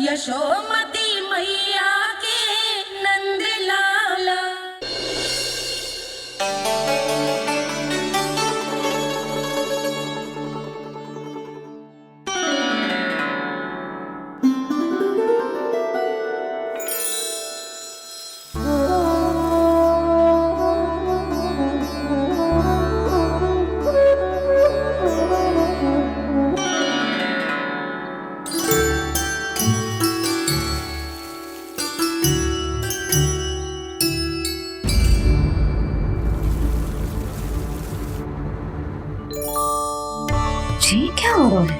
यशोमती मैया के नंद लाला। जी क्या हो रहा है?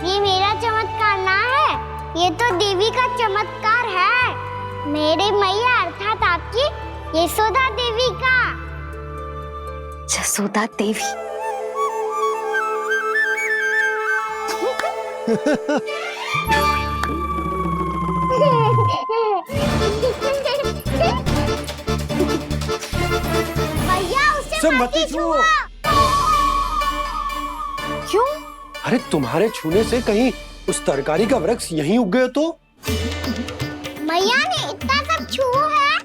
ये मेरा चमत्कार ना है, ये तो देवी का चमत्कार है। मेरी मैया अर्थात आपकी यशोदा देवी का। जसोदा देवी। भैया उसे मत छुओ। क्यों? अरे तुम्हारे छूने से कहीं उस तरकारी का वृक्ष यहीं उग गए तो? मैया ने इतना सब छुआ है,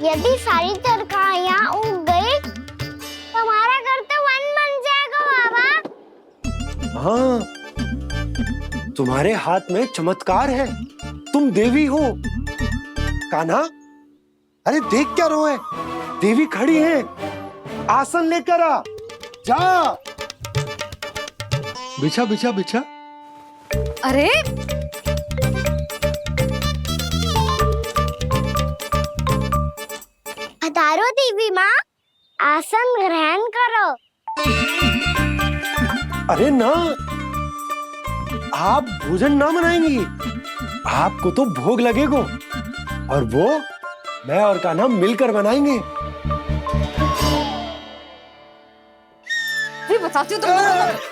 यदि सारी तरकारियां उग गई तो हमारा घर तो वन बन जाएगा बाबा। हाँ, तुम्हारे हाथ में चमत्कार है, तुम देवी हो। कान्हा, अरे देख क्या रोए, देवी खड़ी है, आसन लेकर आ, जा। बिछा बिछा बिछा। अरे पधारो देवी माँ, आसन ग्रहण करो। अरे ना, आप भोजन ना मनाएंगी, आपको तो भोग लगेगा और वो मैं और कान्हा मिलकर बनाएंगे। फिर बताती हूँ तुमको।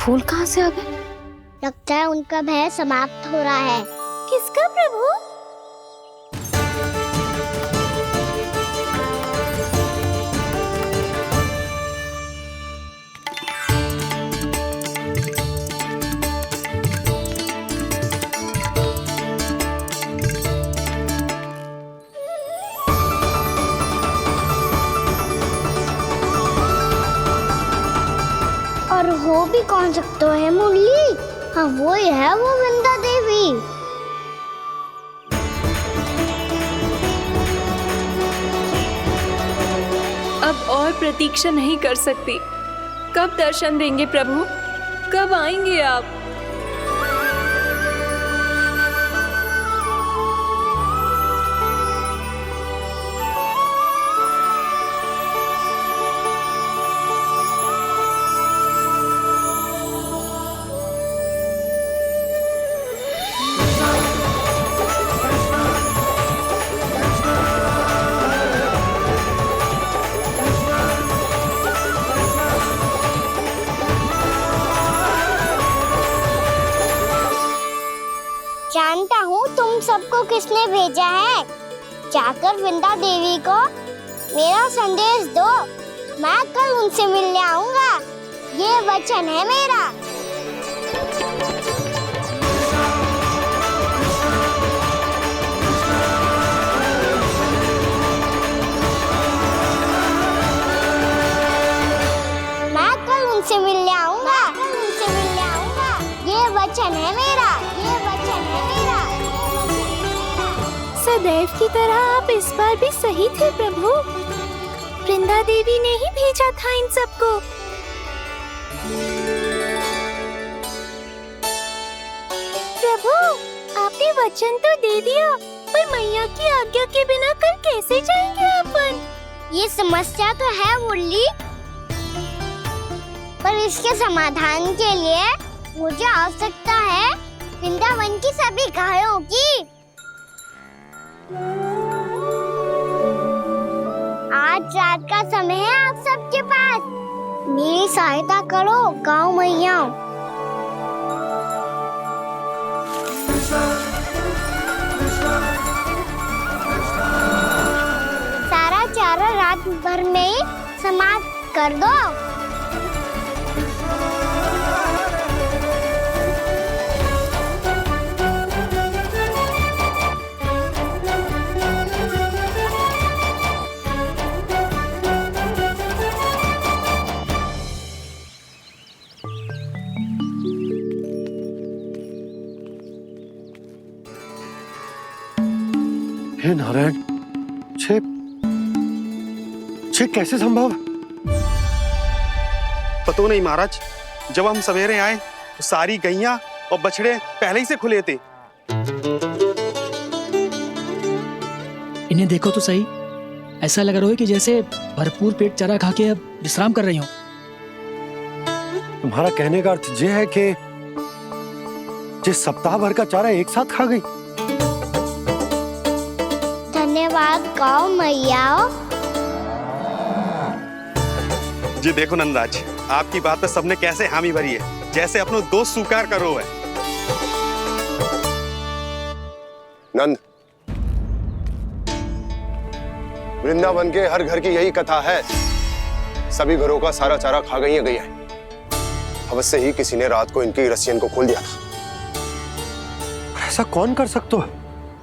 फूल कहाँ से आ गए? लगता है उनका भय समाप्त हो रहा है। किसका प्रभु? और हो भी कौन सकता है मुरली? हाँ वो ही है, वो वृंदा देवी। अब और प्रतीक्षा नहीं कर सकती। कब दर्शन देंगे प्रभु? कब आएंगे आप? जानता हूँ तुम सबको किसने भेजा है। जाकर वृंदा देवी को मेरा संदेश दो, मैं कल उनसे मिलने आऊंगा, ये वचन है मेरा। मैं कल उनसे मिलने आऊंगा, ये वचन है मेरा, ये वचन है मेरा। सदैव की तरह आप इस बार भी सही थे प्रभु। वृंदा देवी ने ही भेजा था इन सबको। वचन तो दे दिया, पर मैया की आज्ञा के बिना कल कैसे जाएंगे अपन? ये समस्या तो है मुरली, पर इसके समाधान के लिए मुझे आवश्यकता है वृंदावन की सभी गायों की। आज रात का समय है आप सबके पास, मेरी सहायता करो गाँव मैया। सारा चारा रात भर में ही समाप्त कर दो। हे नारायण, छे कैसे संभव? पता नहीं महाराज, जब हम सवेरे आए तो सारी गैया और बछड़े पहले ही से खुले थे। इन्हें देखो तो सही, ऐसा लग रहा है कि जैसे भरपूर पेट चारा खा के अब विश्राम कर रही हूँ। तुम्हारा कहने का अर्थ यह है कि जिस सप्ताह भर का चारा एक साथ खा गई। धन्यवाद गाँव मैया। जी देखो नंदराज, आपकी बात पे सबने कैसे हामी भरी है, जैसे अपनो दोस्त स्वीकार करो है। नंद, वृंदावन के हर घर की यही कथा है, सभी घरों का सारा चारा खा गई है। अवश्य ही किसी ने रात को इनकी रस्सियन को खोल दिया था। ऐसा कौन कर सकता है?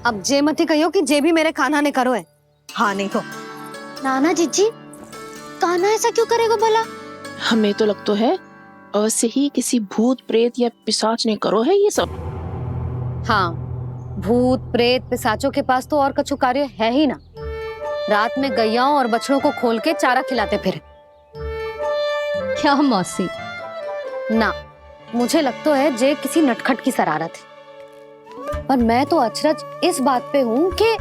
अब जे मत कहियो कि जे भी मेरे कान्हा ने करो है। हाँ नहीं तो नाना जीजी, कान्हा ऐसा क्यों करेगा भला? हमें तो लगता है अवश्य ही किसी भूत प्रेत या पिशाच ने करो है ये सब। हाँ, भूत प्रेत पिशाचों के पास तो और कछु कार्य है ही ना। रात में गैयाओं और बछड़ों को खोल के चारा खिलाते फिर। क्या मौसी? ना, मुझे लगता है जे किसी नटखट की शरारत है। पर मैं तो अचरज इस बात पे हूँ कि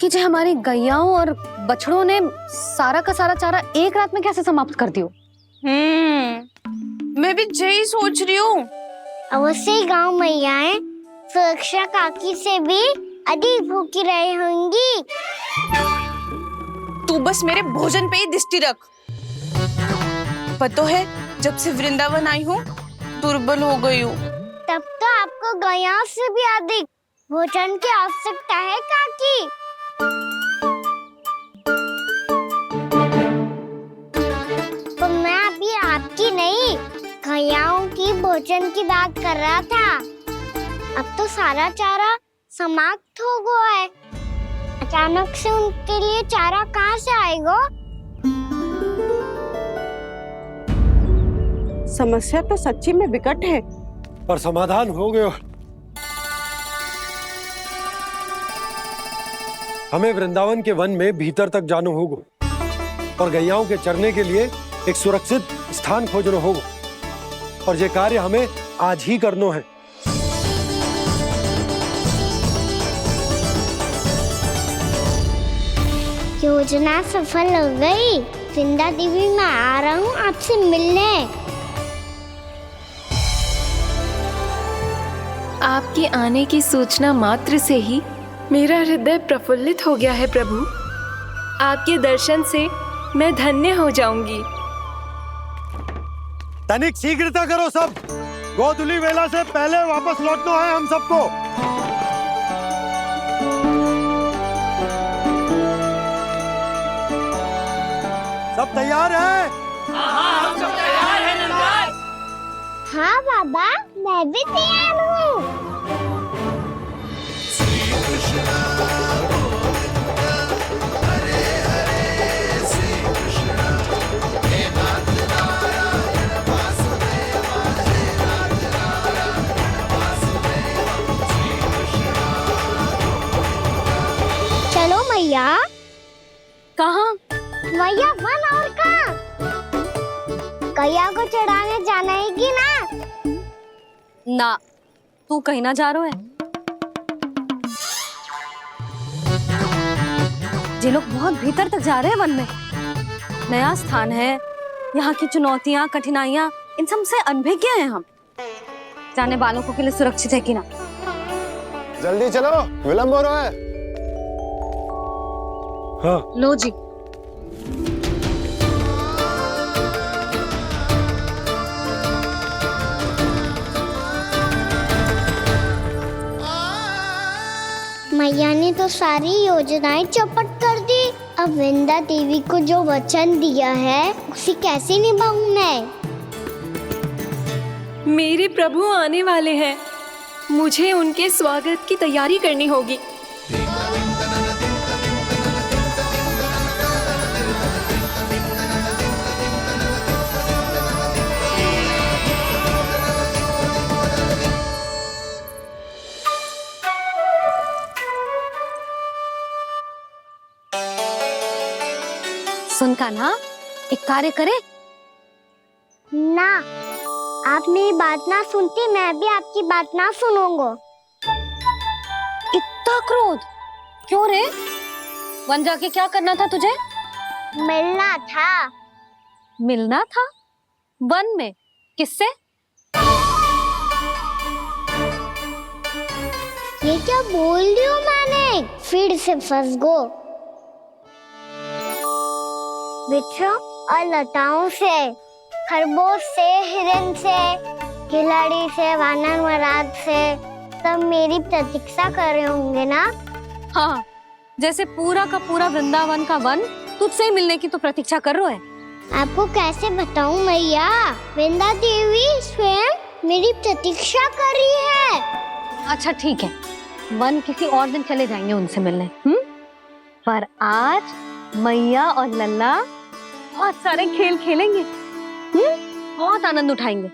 जो हमारी गैयाओं और बछड़ों ने सारा का सारा चारा एक रात में कैसे समाप्त कर दियो। मैं भी यही सोच रही हूँ। अवश्य ही गाँव मैयाएं सुरक्षा काकी से भी अधिक भूखी रही होंगी। तू बस मेरे भोजन पे ही दृष्टि रख। पता है, जब से वृंदावन आई हूँ दुर्बल हो गई हूँ। तब तो आपको गैयाओं से भी अधिक भोजन की आवश्यकता है काकी। तो मैं अभी आपकी नहीं, गैयाओं की भोजन की बात कर रहा था। अब तो सारा चारा समाप्त हो गया है, अचानक से उनके लिए चारा कहाँ से आएगा? समस्या तो सच्ची में विकट है, पर समाधान हो गया। हमें वृंदावन के वन में भीतर तक जाना होगा और गैयाओं के चरने के लिए एक सुरक्षित स्थान खोजना होगा, और ये कार्य हमें आज ही करना है। योजना सफल हो गई। वृंदा देवी, मैं आ रहा हूँ आपसे मिलने। आपके आने की सूचना मात्र से ही मेरा हृदय प्रफुल्लित हो गया है प्रभु। आपके दर्शन से मैं धन्य हो जाऊंगी। तनिक शीघ्रता करो सब, गोधुली वेला से पहले वापस लौटना है हम सबको। सब तैयार है? हाँ, हम सब तैयार हैं नंदराज। हाँ बाबा, मैं भी तैयार हूँ। चलो मैया। कहाँ? मैया वन और कहाँ? गैया को चढ़ाने जाना है कि ना? ना, तू कहीं ना जा रहा है। ये लोग बहुत भीतर तक जा रहे हैं वन में। नया स्थान है, यहाँ की चुनौतियाँ, कठिनाइयाँ, इन सब से अनभिज्ञ हैं हम। जाने बालकों के लिए सुरक्षित है कि ना। जल्दी चलो, विलंब हो रहा है। हाँ लो जी। मैया ने तो सारी योजनाएं चौपट कर दी। अब वृंदा देवी को जो वचन दिया है उसे कैसे निभाऊं मैं? मेरे प्रभु आने वाले हैं, मुझे उनके स्वागत की तैयारी करनी होगी। सुन कान्हा, एक कार्य करे। ना, आप मेरी बात ना सुनती, मैं भी आपकी बात ना सुनूंगा। इतना क्रोध क्यों रे? वन जाके क्या करना था तुझे? मिलना था। मिलना था? वन में? किससे? ये क्या बोल रही हूँ मैंने? फिर से फंस गो। वृक्षों और लताओं से, खरगोश से, हिरन से, खिलाड़ी से, वानर महाराज से, सब मेरी प्रतीक्षा कर रहे होंगे ना? हाँ, जैसे पूरा का पूरा वृंदावन का वन तुझसे ही मिलने की तो प्रतीक्षा कर रहा है। आपको कैसे बताऊं मैया? वृंदा देवी स्वयं मेरी प्रतीक्षा कर रही है। अच्छा ठीक है, वन किसी और दिन चले जाएंगे उनसे मिलने। पर आज मैया और लल्ला बहुत सारे खेल खेलेंगे। बहुत आनंद उठाएंगे।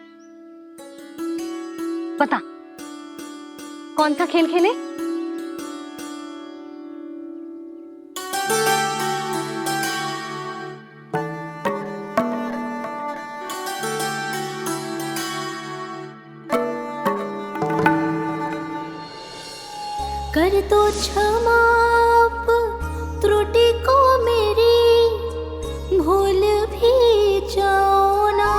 पता कौन सा खेल खेले? कर दो क्षमा त्रुटि को मेरी, भूल भी जाओ ना।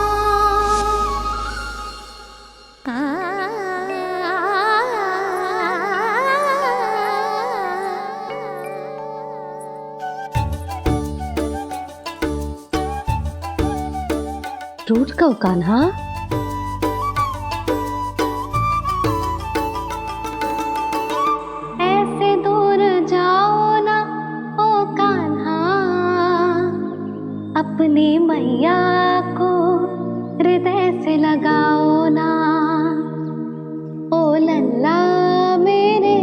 टूट कब कान्हा? ऐसे दूर जाओ ना ओ कान्हा, अपनी मैया को हृदय से लगाओ ना। ओ लल्ला मेरे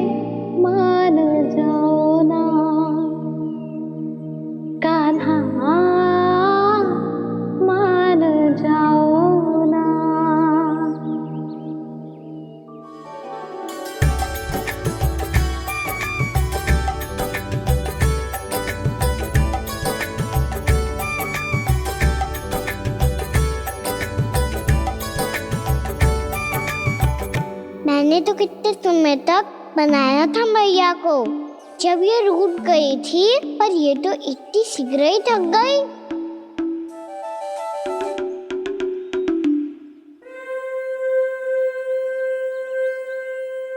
मान जाओ ना, कान्हा मान जाओ ना। मैंने तो कितने समय तक बनाया था मैया को, जब ये रूठ गई थी, पर ये तो इतनी शीघ्र ही थक गई।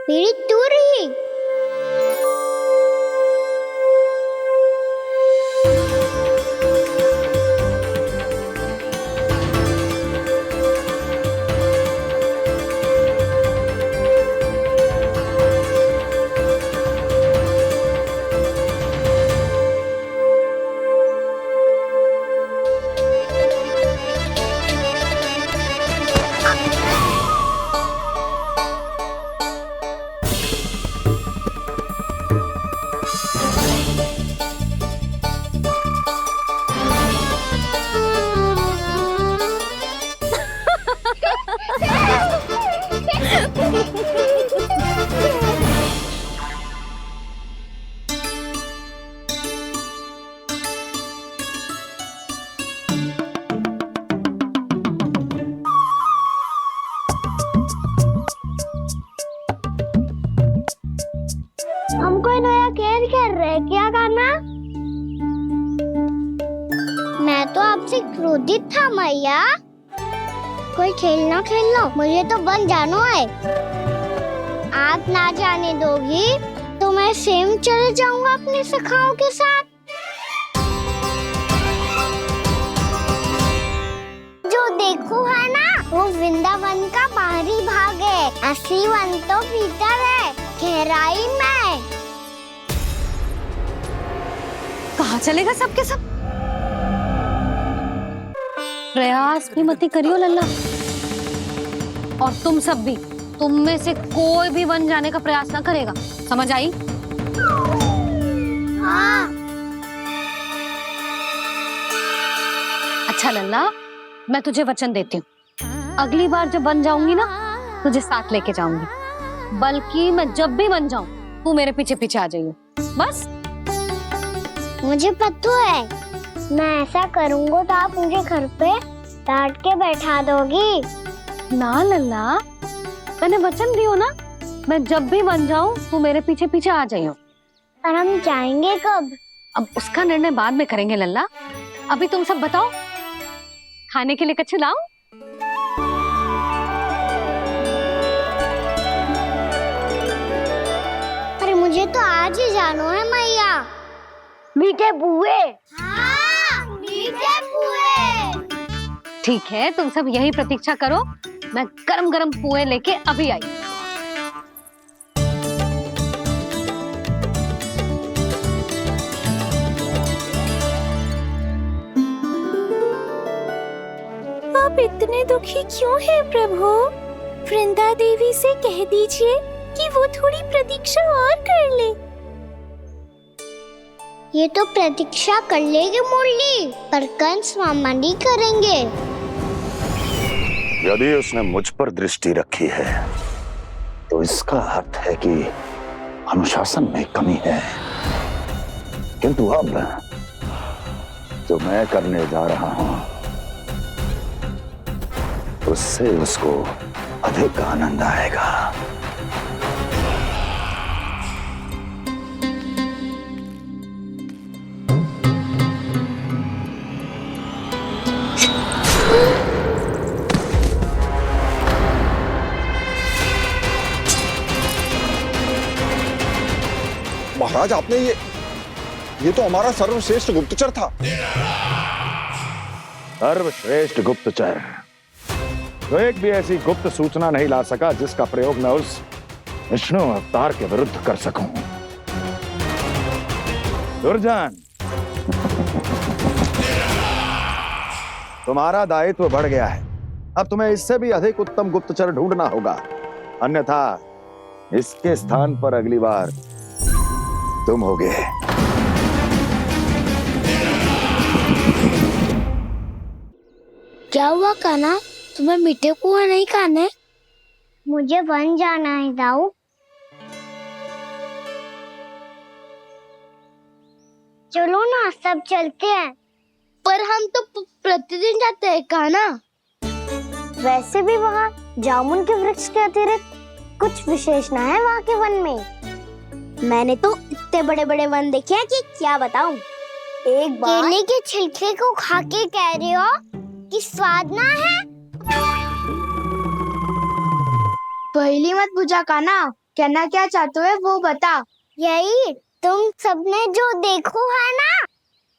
मेरी दूर ही। हमको नया खेल खेल रहे, क्या करना? से क्रोधित था मैया। कोई खेलना खेल लो, मुझे तो बन जानो है। आप ना जाने दोगी तो मैं स्वयं चले जाऊंगा अपने सखाओं के साथ। जो देखो है ना, वो वृंदावन का बाहरी भाग है। असली वन तो भीतर है, गहराई में। कहाँ चलेगा सबके सब? प्रयास भी मत करियो लल्ला। और तुम सब भी, तुम में से कोई भी वन जाने का प्रयास ना करेगा, समझ आई? हाँ। अच्छा लल्ला, मैं तुझे वचन देती हूँ, अगली बार जब बन जाऊंगी ना, तुझे साथ लेके जाऊंगी। बल्कि मैं जब भी बन जाऊं, तू मेरे पीछे पीछे आ जाइयो, बस। मुझे पता है, मैं ऐसा करूंगा तो आप मुझे घर पे डांट के बैठा दोगी। ना लल्ला, मैंने वचन दियो ना, मैं जब भी बन जाऊं, तू मेरे पीछे पीछे आ जाइयो। पर हम जाएंगे कब? अब उसका निर्णय बाद में करेंगे लल्ला। अभी तुम सब बताओ, खाने के लिए कुछ लाऊं? अरे मुझे तो आज ही जाना है मैया। मीठे पुए। हाँ, मीठे पुए। ठीक है, तुम सब यही प्रतीक्षा करो, मैं गरम गरम पुए लेके अभी आई। आप इतने दुखी क्यों हैं प्रभु? वृंदा देवी से कह दीजिए कि वो थोड़ी प्रतीक्षा और कर ले। ये तो प्रतीक्षा कर लेगी मुरली, पर कंस मामा नहीं करेंगे। यदि उसने मुझ पर दृष्टि रखी है, तो इसका अर्थ है कि अनुशासन में कमी है। किंतु अब जो मैं करने जा रहा हूं, उससे उसको अधिक आनंद आएगा। महाराज, आपने ये तो हमारा सर्वश्रेष्ठ गुप्तचर था। सर्वश्रेष्ठ गुप्तचर तो एक भी ऐसी गुप्त सूचना नहीं ला सका जिसका प्रयोग मैं उस विष्णु अवतार के विरुद्ध कर सकूं। दुर्जन, तुम्हारा दायित्व बढ़ गया है। अब तुम्हें इससे भी अधिक उत्तम गुप्तचर ढूंढना होगा, अन्यथा इसके स्थान पर अगली बार तुम होगे। क्या हुआ कान्हा, तुम्हें मीठे पुआ नहीं खाने? मुझे वन जाना है दाऊ। चलो ना, सब चलते हैं। पर हम तो प्रतिदिन जाते हैं कान्हा। वैसे भी वहाँ जामुन के वृक्ष के अतिरिक्त कुछ विशेष ना है वहाँ के वन में। मैंने तो इतने बड़े बड़े वन देखे हैं कि क्या बताऊं। एक बार केले के छिलके को खा के कह रहे हो कि स्वाद ना है? पहली मत बुझा कान्हा, कहना क्या चाहते हो वो बता। यही तुम सबने जो देखो है ना,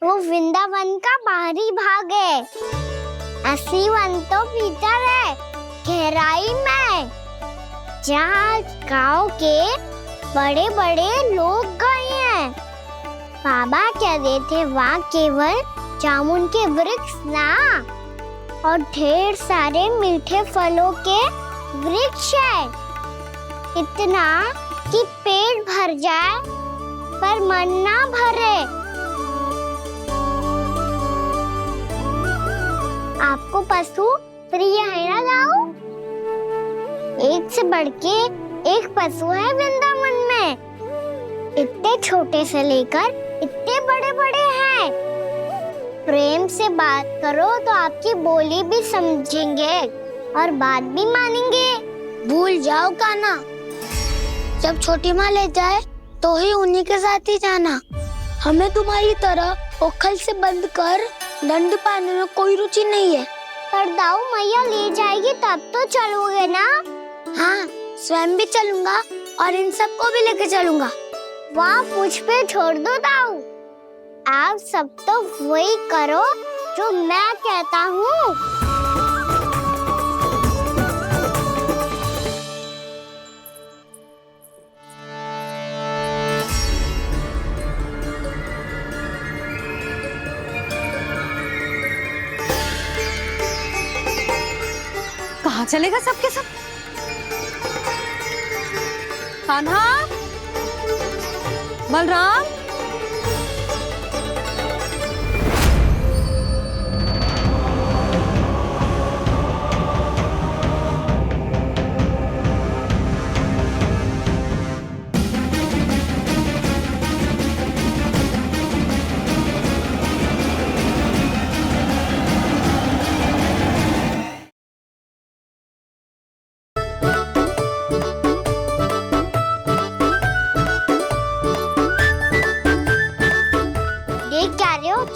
वो वृंदावन का बाहरी भाग है। असली वन तो भीतर है, गहराई में, जहाँ गाँव के बड़े बड़े लोग गए हैं। बाबा कह रहे थे वहाँ केवल जामुन के वृक्ष ना, और ढेर सारे मीठे फलों के वृक्ष है। इतना कि पेट भर जाए पर मन ना भरे। आपको पशु प्रिय है ना दाऊ? एक से बढ़ के एक पशु है वृंदावन में। इतने छोटे से लेकर इतने बड़े बड़े हैं। प्रेम से बात करो तो आपकी बोली भी समझेंगे और बात भी मानेंगे। भूल जाओ कान्हा, जब छोटी माँ ले जाए तो ही उन्हीं के साथ ही जाना। हमें तुम्हारी तरह ओखल से बंद कर, दंड पाने में कोई रुचि नहीं है। पर दाऊ मैया ले जाएगी तब तो चलोगे ना? हाँ, स्वयं भी चलूंगा और इन सबको भी लेके चलूंगा। वाह, मुझ पे छोड़ दो दाऊ। आप सब तो वही करो जो मैं कहता हूँ। कहाँ चलेगा सबके सब? कान्हा, बलराम,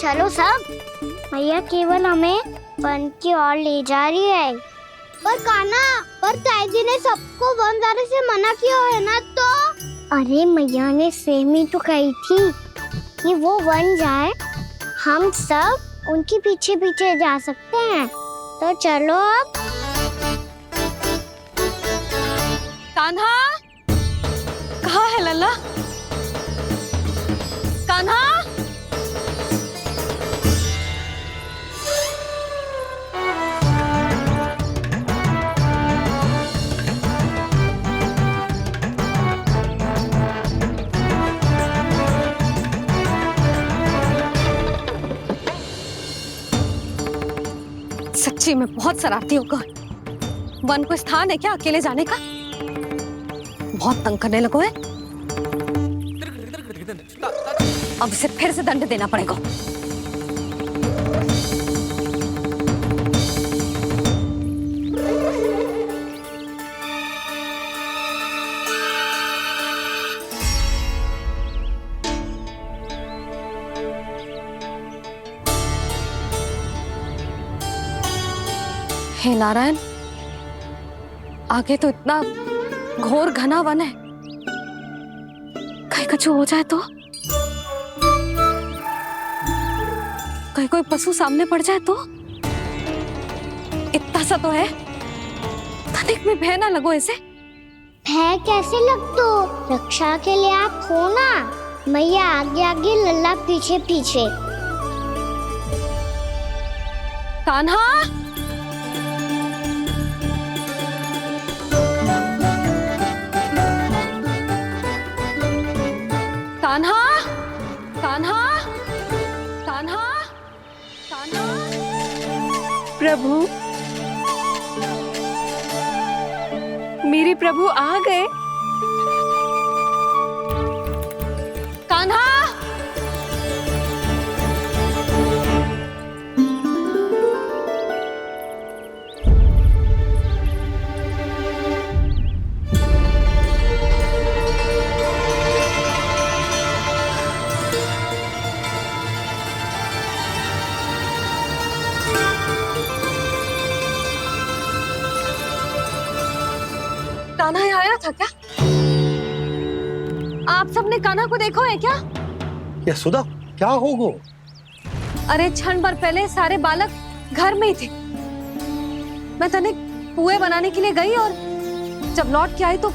चलो सब। मैया केवल हमें वन की ओर ले जा रही है। पर कान्हा, पर ताईजी ने सबको वन जाने से मना किया है ना तो? अरे मैया ने सेम ही तो कही थी कि वो वन जाए, हम सब उनके पीछे पीछे जा सकते हैं। तो चलो अब। कान्हा, कहाँ है लल्ला? कान्हा, सच्ची में बहुत शरारती होगा। वन को स्थान है क्या अकेले जाने का? बहुत तंग करने लगो है। अब इसे फिर से दंड देना पड़ेगा। हे नारायण, आगे तो इतना घोर घना वन है, कहीं कुछ हो जाए तो? कहीं कोई पशु सामने पड़ जाए तो? इतना सा तो है, तनिक में भय ना लगो इसे। भय कैसे लग तो? रक्षा के लिए आप हो ना। मैया आगे आगे, लल्ला पीछे पीछे। कान्हा, कान्हा, कान्हा, कान्हा, कान्हा। प्रभु, मेरे प्रभु आ गए। कान्हा, कान्हा यहाँ आया था क्या? आप सबने कान्हा को देखो है क्या? यशोदा, क्या हो गो? अरे क्षण भर पहले सारे बालक घर में ही थे। मैं तनिक पुए बनाने के लिए गई और जब लौट के आई तो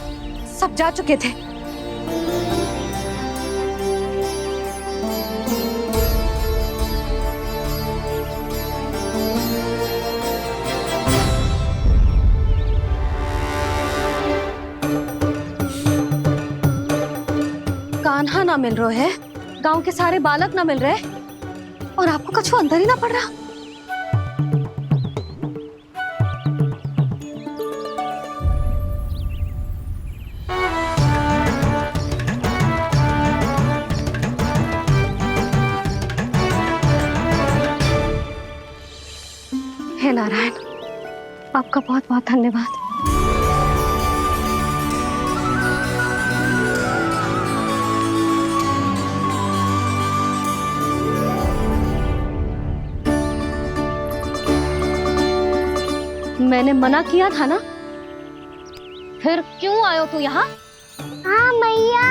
सब जा चुके थे। कान्हा ना मिल रहा है, गांव के सारे बालक ना मिल रहे, और आपको कछु अंदर ही ना पड़ रहा। हे नारायण, आपका बहुत बहुत धन्यवाद। मैंने मना किया था ना, फिर क्यों आयो तू यहाँ? हाँ मैया,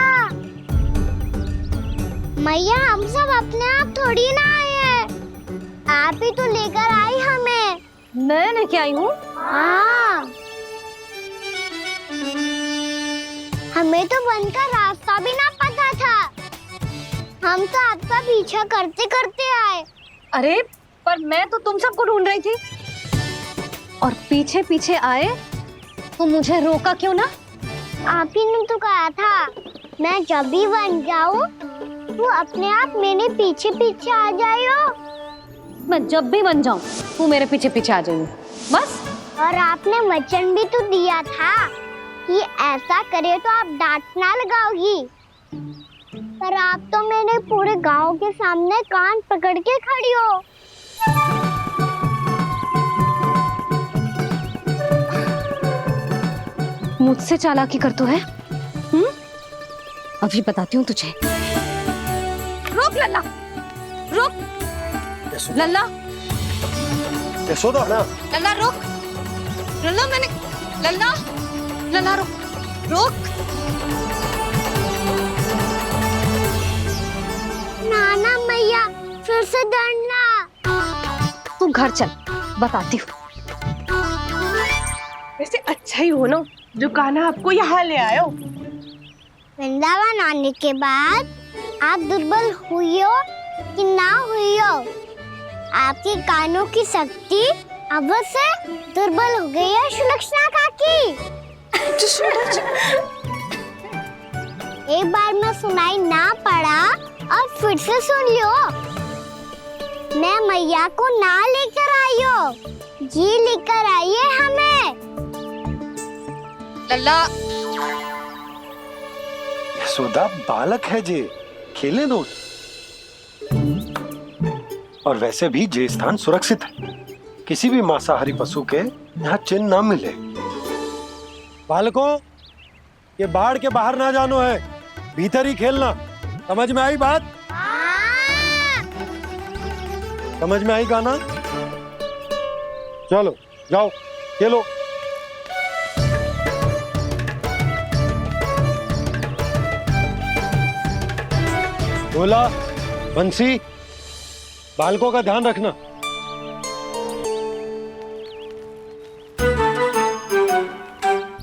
मैया हम सब अपने आप थोड़ी ना आए हैं, आप ही तो लेकर आई हमें। मैं लेके आई हूँ? हाँ, हमें तो वन का रास्ता भी ना पता था, हम तो आपका पीछा करते करते आए। अरे पर मैं तो तुम सबको ढूंढ रही थी, और पीछे पीछे आए तो मुझे रोका क्यों ना? आप ही ने तो कहा था मैं जब भी बन जाऊं तू अपने आप मेरे पीछे पीछे आ जाइयो। मैं जब भी बन जाऊं तू मेरे पीछे पीछे आ जाइयो, बस। और आपने वचन भी तो दिया था कि ऐसा करे तो आप डांट ना लगाओगी, पर आप तो मेरे पूरे गांव के सामने कान पकड़ के खड़ी हो। मुझसे चालाकी कर तो है? अभी बताती हूँ तुझे। रुक लल्ला, रुक लल्ला, यशोदा ना, लल्ला रुक, लल्ला मैंने, लल्ला, लल्ला रुक, रुक। नाना मैया फिर से डरना। तू घर चल, बताती हूँ। वैसे अच्छा ही हो ना जो कान्हा आपको यहाँ ले आयो। वृंदावन आने के बाद आप दुर्बल हुई हो कि ना हुई हो, आपके कानों की शक्ति अब से दुर्बल हो गई है सुलक्षणा काकी। एक बार में सुनाई ना पड़ा और फिर से सुन लो। मैं मैया को ना लेकर आई हो, जी लेकर आई है हमें। लल्ला, यशोदा बालक है जे, खेले दो। और वैसे भी जे स्थान सुरक्षित है, किसी भी मांसाहारी पशु के यहाँ चिन्ह ना मिले। बालकों, ये बाढ़ के बाहर ना जानो है, भीतर ही खेलना। समझ में आई बात? समझ में आई गाना? चलो जाओ खेलो। बोला बंसी, बालकों का ध्यान रखना।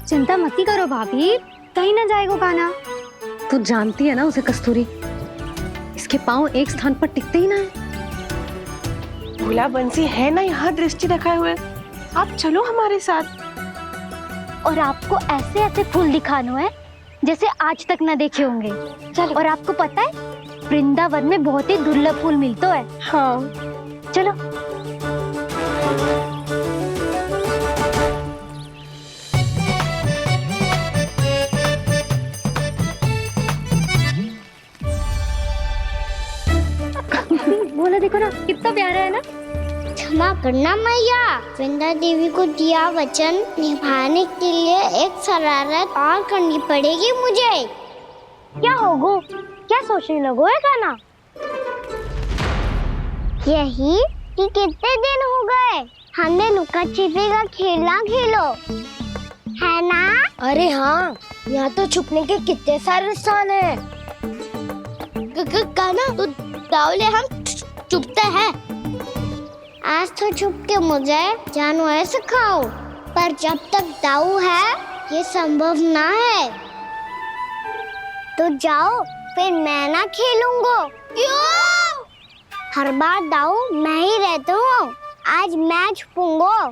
चिंता मत करो भाभी, कहीं ना जाएगा कान्हा। तू जानती है ना उसे कस्तूरी, इसके पांव एक स्थान पर टिकते ही ना है। भोला बंसी है ना यहाँ दृष्टि रखाए हुए, आप चलो हमारे साथ। और आपको ऐसे ऐसे फूल दिखानो है जैसे आज तक ना देखे होंगे। चलो। और आपको पता है वृंदावन में बहुत ही दुर्लभ फूल मिलते हैं। हाँ चलो। बोला देखो ना कितना प्यारा है ना। क्षमा करना मैया, वृंदा देवी को दिया वचन निभाने के लिए एक शरारत और करनी पड़ेगी मुझे। क्या होगो, क्या सोचने लगो है कान्हा? यही कि कितने दिन हो गए हमने लुका छिपी का खेलना खेलो, है ना? अरे हाँ, यहाँ तो छुपने के कितने सारे स्थान है। कान्हा तो दावले हम छुपते हैं। आज तो छुप के मुझे जानवर सिखाओ, पर जब तक दाऊ है ये संभव ना है। तो जाओ, फिर मैं ना खेलूंगा। क्यों? हर बार दाऊ मैं ही रहता हूँ, आज मैं छुपूंगा।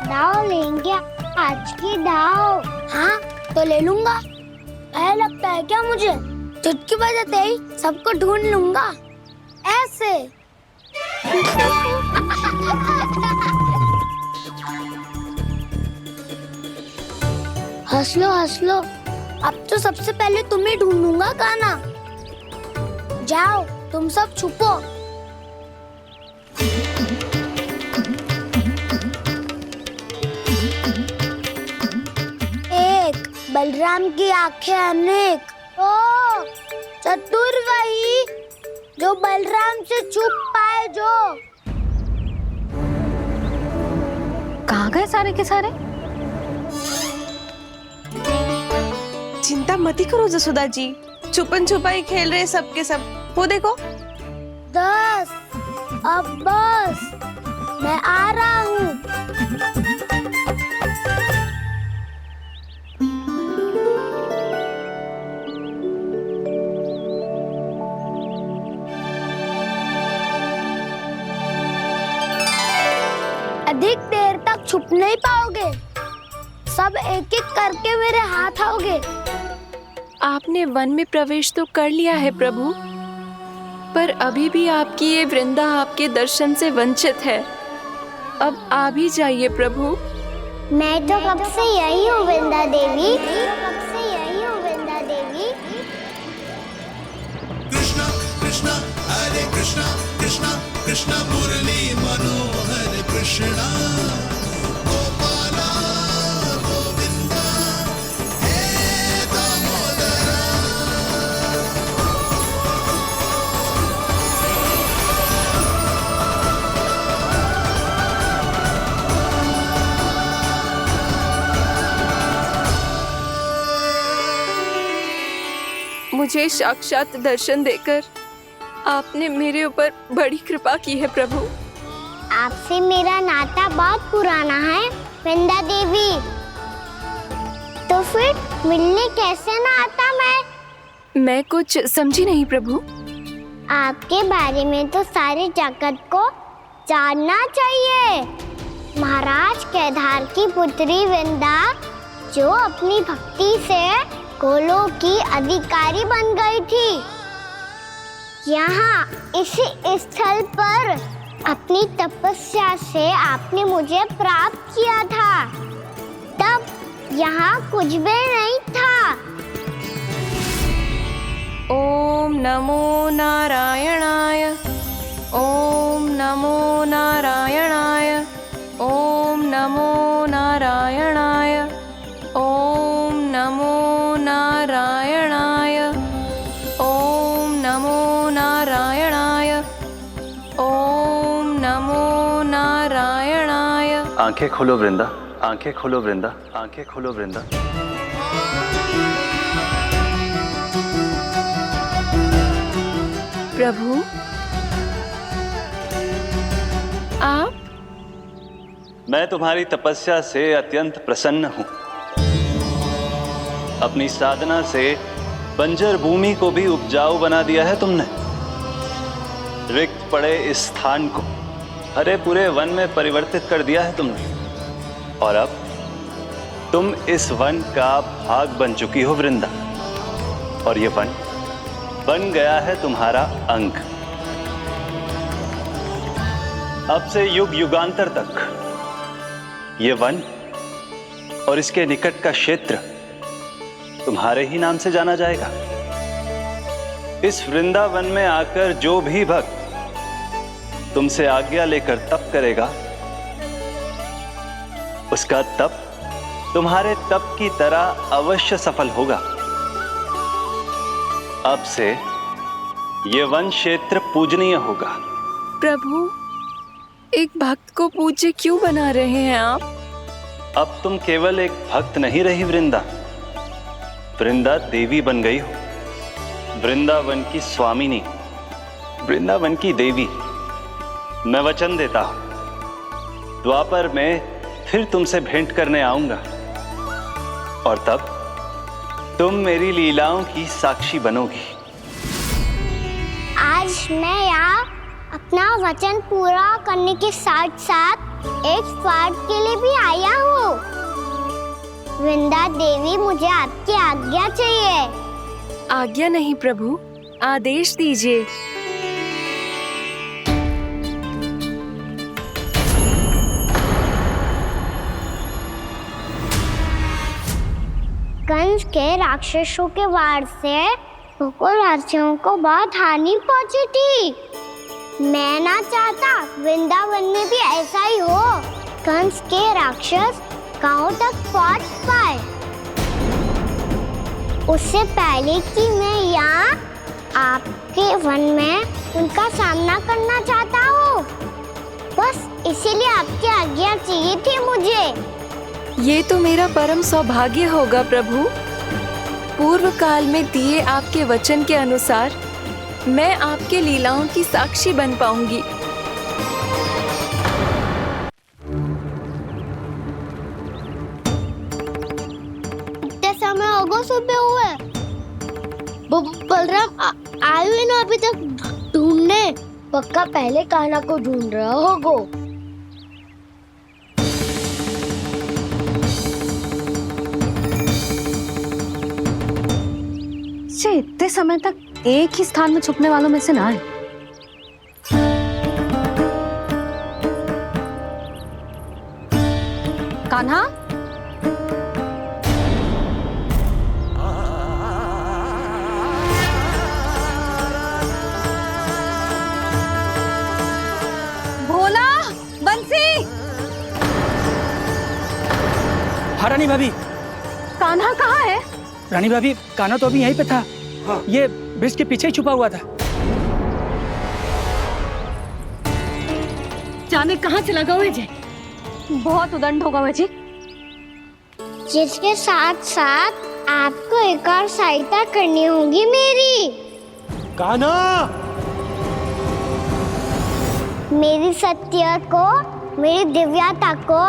दाऊ लेंगे आज की दाऊ। हाँ तो ले लूंगा। ऐसा लगता है क्या मुझे? चुटकी बजाते ही सबको ढूंढ लूंगा ऐसे। हंस लो, अब तो सबसे पहले तुम्हें ढूंढूंगा कान्हा। जाओ तुम सब छुपो। एक बलराम की आंखें अनेक, ओ चतुर वही जो बलराम से छुप पाए। जो कहाँ गए सारे के सारे? चिंता मती करो जसोदा जी, छुपन छुपाई खेल रहे सबके सब। वो देखो। 10 अब बस, मैं आ रहा हूँ। अधिक देर तक छुप नहीं पाओगे, सब एक एक करके मेरे हाथ आओगे। आपने वन में प्रवेश तो कर लिया है प्रभु, पर अभी भी आपकी ये वृंदा आपके दर्शन से वंचित है। अब आ भी जाइए प्रभु। मैं तो कब से यही हूँ वृंदा देवी, कब से यही हूँ वृंदा देवी। कृष्णा कृष्णा हरे कृष्णा कृष्णा कृष्णा मुरली मनोहर कृष्णा गोपाला गोविंदा हे दामोदरा। मुझे साक्षात दर्शन देकर आपने मेरे ऊपर बड़ी कृपा की है प्रभु। आपसे मेरा नाता बहुत पुराना है वृंदा देवी, तो फिर मिलने कैसे ना आता मैं कुछ समझी नहीं प्रभु। आपके बारे में तो सारे जगत को जानना चाहिए। महाराज केदार की पुत्री वृंदा, जो अपनी भक्ति से गोलों की अधिकारी बन गई थी, यहाँ इसी स्थल पर अपनी तपस्या से आपने मुझे प्राप्त किया था। तब यहाँ कुछ भी नहीं था। ओम नमो नारायणाय, ओम नमो नारायणाय, ओम नमो नारायणाय, ओम नमो नारायणाय, ओम नमो नारायणाय, ओम नमो नारायणाय। आंखें खोलो वृंदा, आंखें खोलो वृंदा, आंखें खोलो वृंदा। प्रभु आप? मैं तुम्हारी तपस्या से अत्यंत प्रसन्न हूं। अपनी साधना से बंजर भूमि को भी उपजाऊ बना दिया है तुमने। रिक्त पड़े इस स्थान को हरे पूरे वन में परिवर्तित कर दिया है तुमने, और अब तुम इस वन का भाग बन चुकी हो वृंदा, और ये वन बन गया है तुम्हारा अंग। अब से युग युगांतर तक ये वन और इसके निकट का क्षेत्र तुम्हारे ही नाम से जाना जाएगा। इस वृंदावन में आकर जो भी भक्त तुमसे आज्ञा लेकर तप करेगा, उसका तप तुम्हारे तप की तरह अवश्य सफल होगा। अब से ये वन क्षेत्र पूजनीय होगा। प्रभु, एक भक्त को पूज्य क्यों बना रहे हैं आप? अब तुम केवल एक भक्त नहीं रही वृंदा, वृंदा देवी बन गई हो। वृंदावन की स्वामिनी, वृंदावन की देवी। मैं वचन देता हूं, द्वापर में फिर तुमसे भेंट करने आऊंगा, और तब तुम मेरी लीलाओं की साक्षी बनोगी। आज मैं यहाँ अपना वचन पूरा करने के साथ साथ एक स्वार्थ के लिए भी आया हूँ। वृंदा देवी, मुझे आपकी आज्ञा चाहिए। आज्ञा नहीं प्रभु, आदेश दीजिए। कंस के राक्षसों के वार से गोकुलवासियों को बहुत हानि पहुंची थी। मैं ना चाहता वृंदावन में भी ऐसा ही हो। कंस के राक्षस गांव तक पहुंच पाए, उससे पहले कि मैं यहाँ आपके वन में उनका सामना करना चाहता हूँ। बस इसीलिए आपकी आज्ञा चाहिए थी मुझे। ये तो मेरा परम सौभाग्य होगा प्रभु। पूर्व काल में दिए आपके वचन के अनुसार मैं आपके लीलाओं की साक्षी बन पाऊंगी। इतने समय होगा सुबह हुए, बलराम आए हुए ना अभी तक ढूंढने। पक्का पहले कान्हा को ढूंढ रहा होगा। इतने समय तक एक ही स्थान में छुपने वालों में से ना है। कान्हा, भोला, बंसी। हाँ रानी भाभी। कान्हा कहाँ है? रानी भाभी, कान्हा तो अभी यहीं पे था। हाँ। ये ब्रिज के पीछे ही छुपा हुआ था। जाने कहाँ चला गया है जी? बहुत उदंड होगा जी। जिसके साथ साथ आपको एक और सहायता करनी होगी मेरी। कान्हा, मेरी सत्य को, मेरी दिव्यता को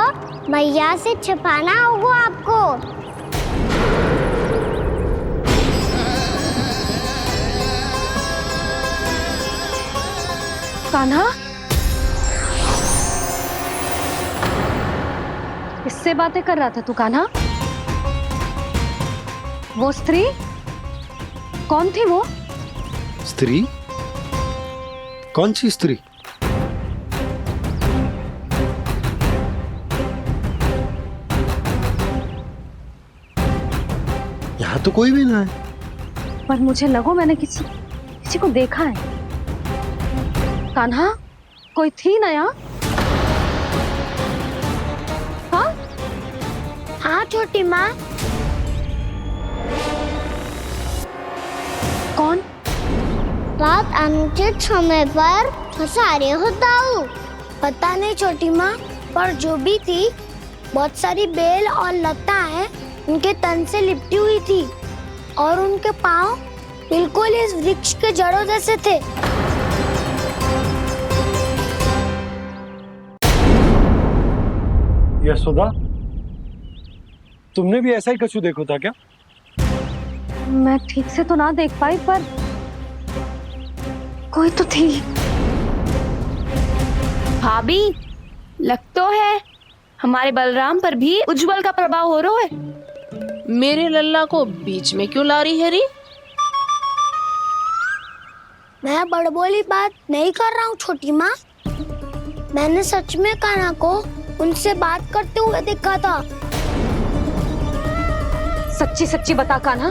मैया से छिपाना होगा आपको। कान्हा, किससे बातें कर रहा था तू कान्हा? वो स्त्री कौन थी? वो स्त्री? कौन सी स्त्री? यहाँ तो कोई भी ना है। पर मुझे लगो मैंने किसी को देखा है। कान्हा, कोई थी ना यहाँ? हाँ? हाँ छोटी माँ। कौन? रात अनुचित समय पर फंसारे होता हूँ। पता नहीं छोटी माँ, पर जो भी थी बहुत सारी बेल और लता है उनके तन से लिपटी हुई थी और उनके पाँव बिल्कुल इस वृक्ष के जड़ों जैसे थे। यशोदा, तुमने भी ऐसा ही कछु देखो था क्या? मैं ठीक से तो ना देख पाई, पर कोई तो थी। भाभी, लग तो है हमारे बलराम पर भी उज्जवल का प्रभाव हो रहा है। मेरे लल्ला को बीच में क्यों ला रही है री? मैं बड़बोली बात नहीं कर रहा हूँ छोटी माँ। मैंने सच में कान्हा को उनसे बात करते हुए देखा था। सच्ची सच्ची बता कान्हा,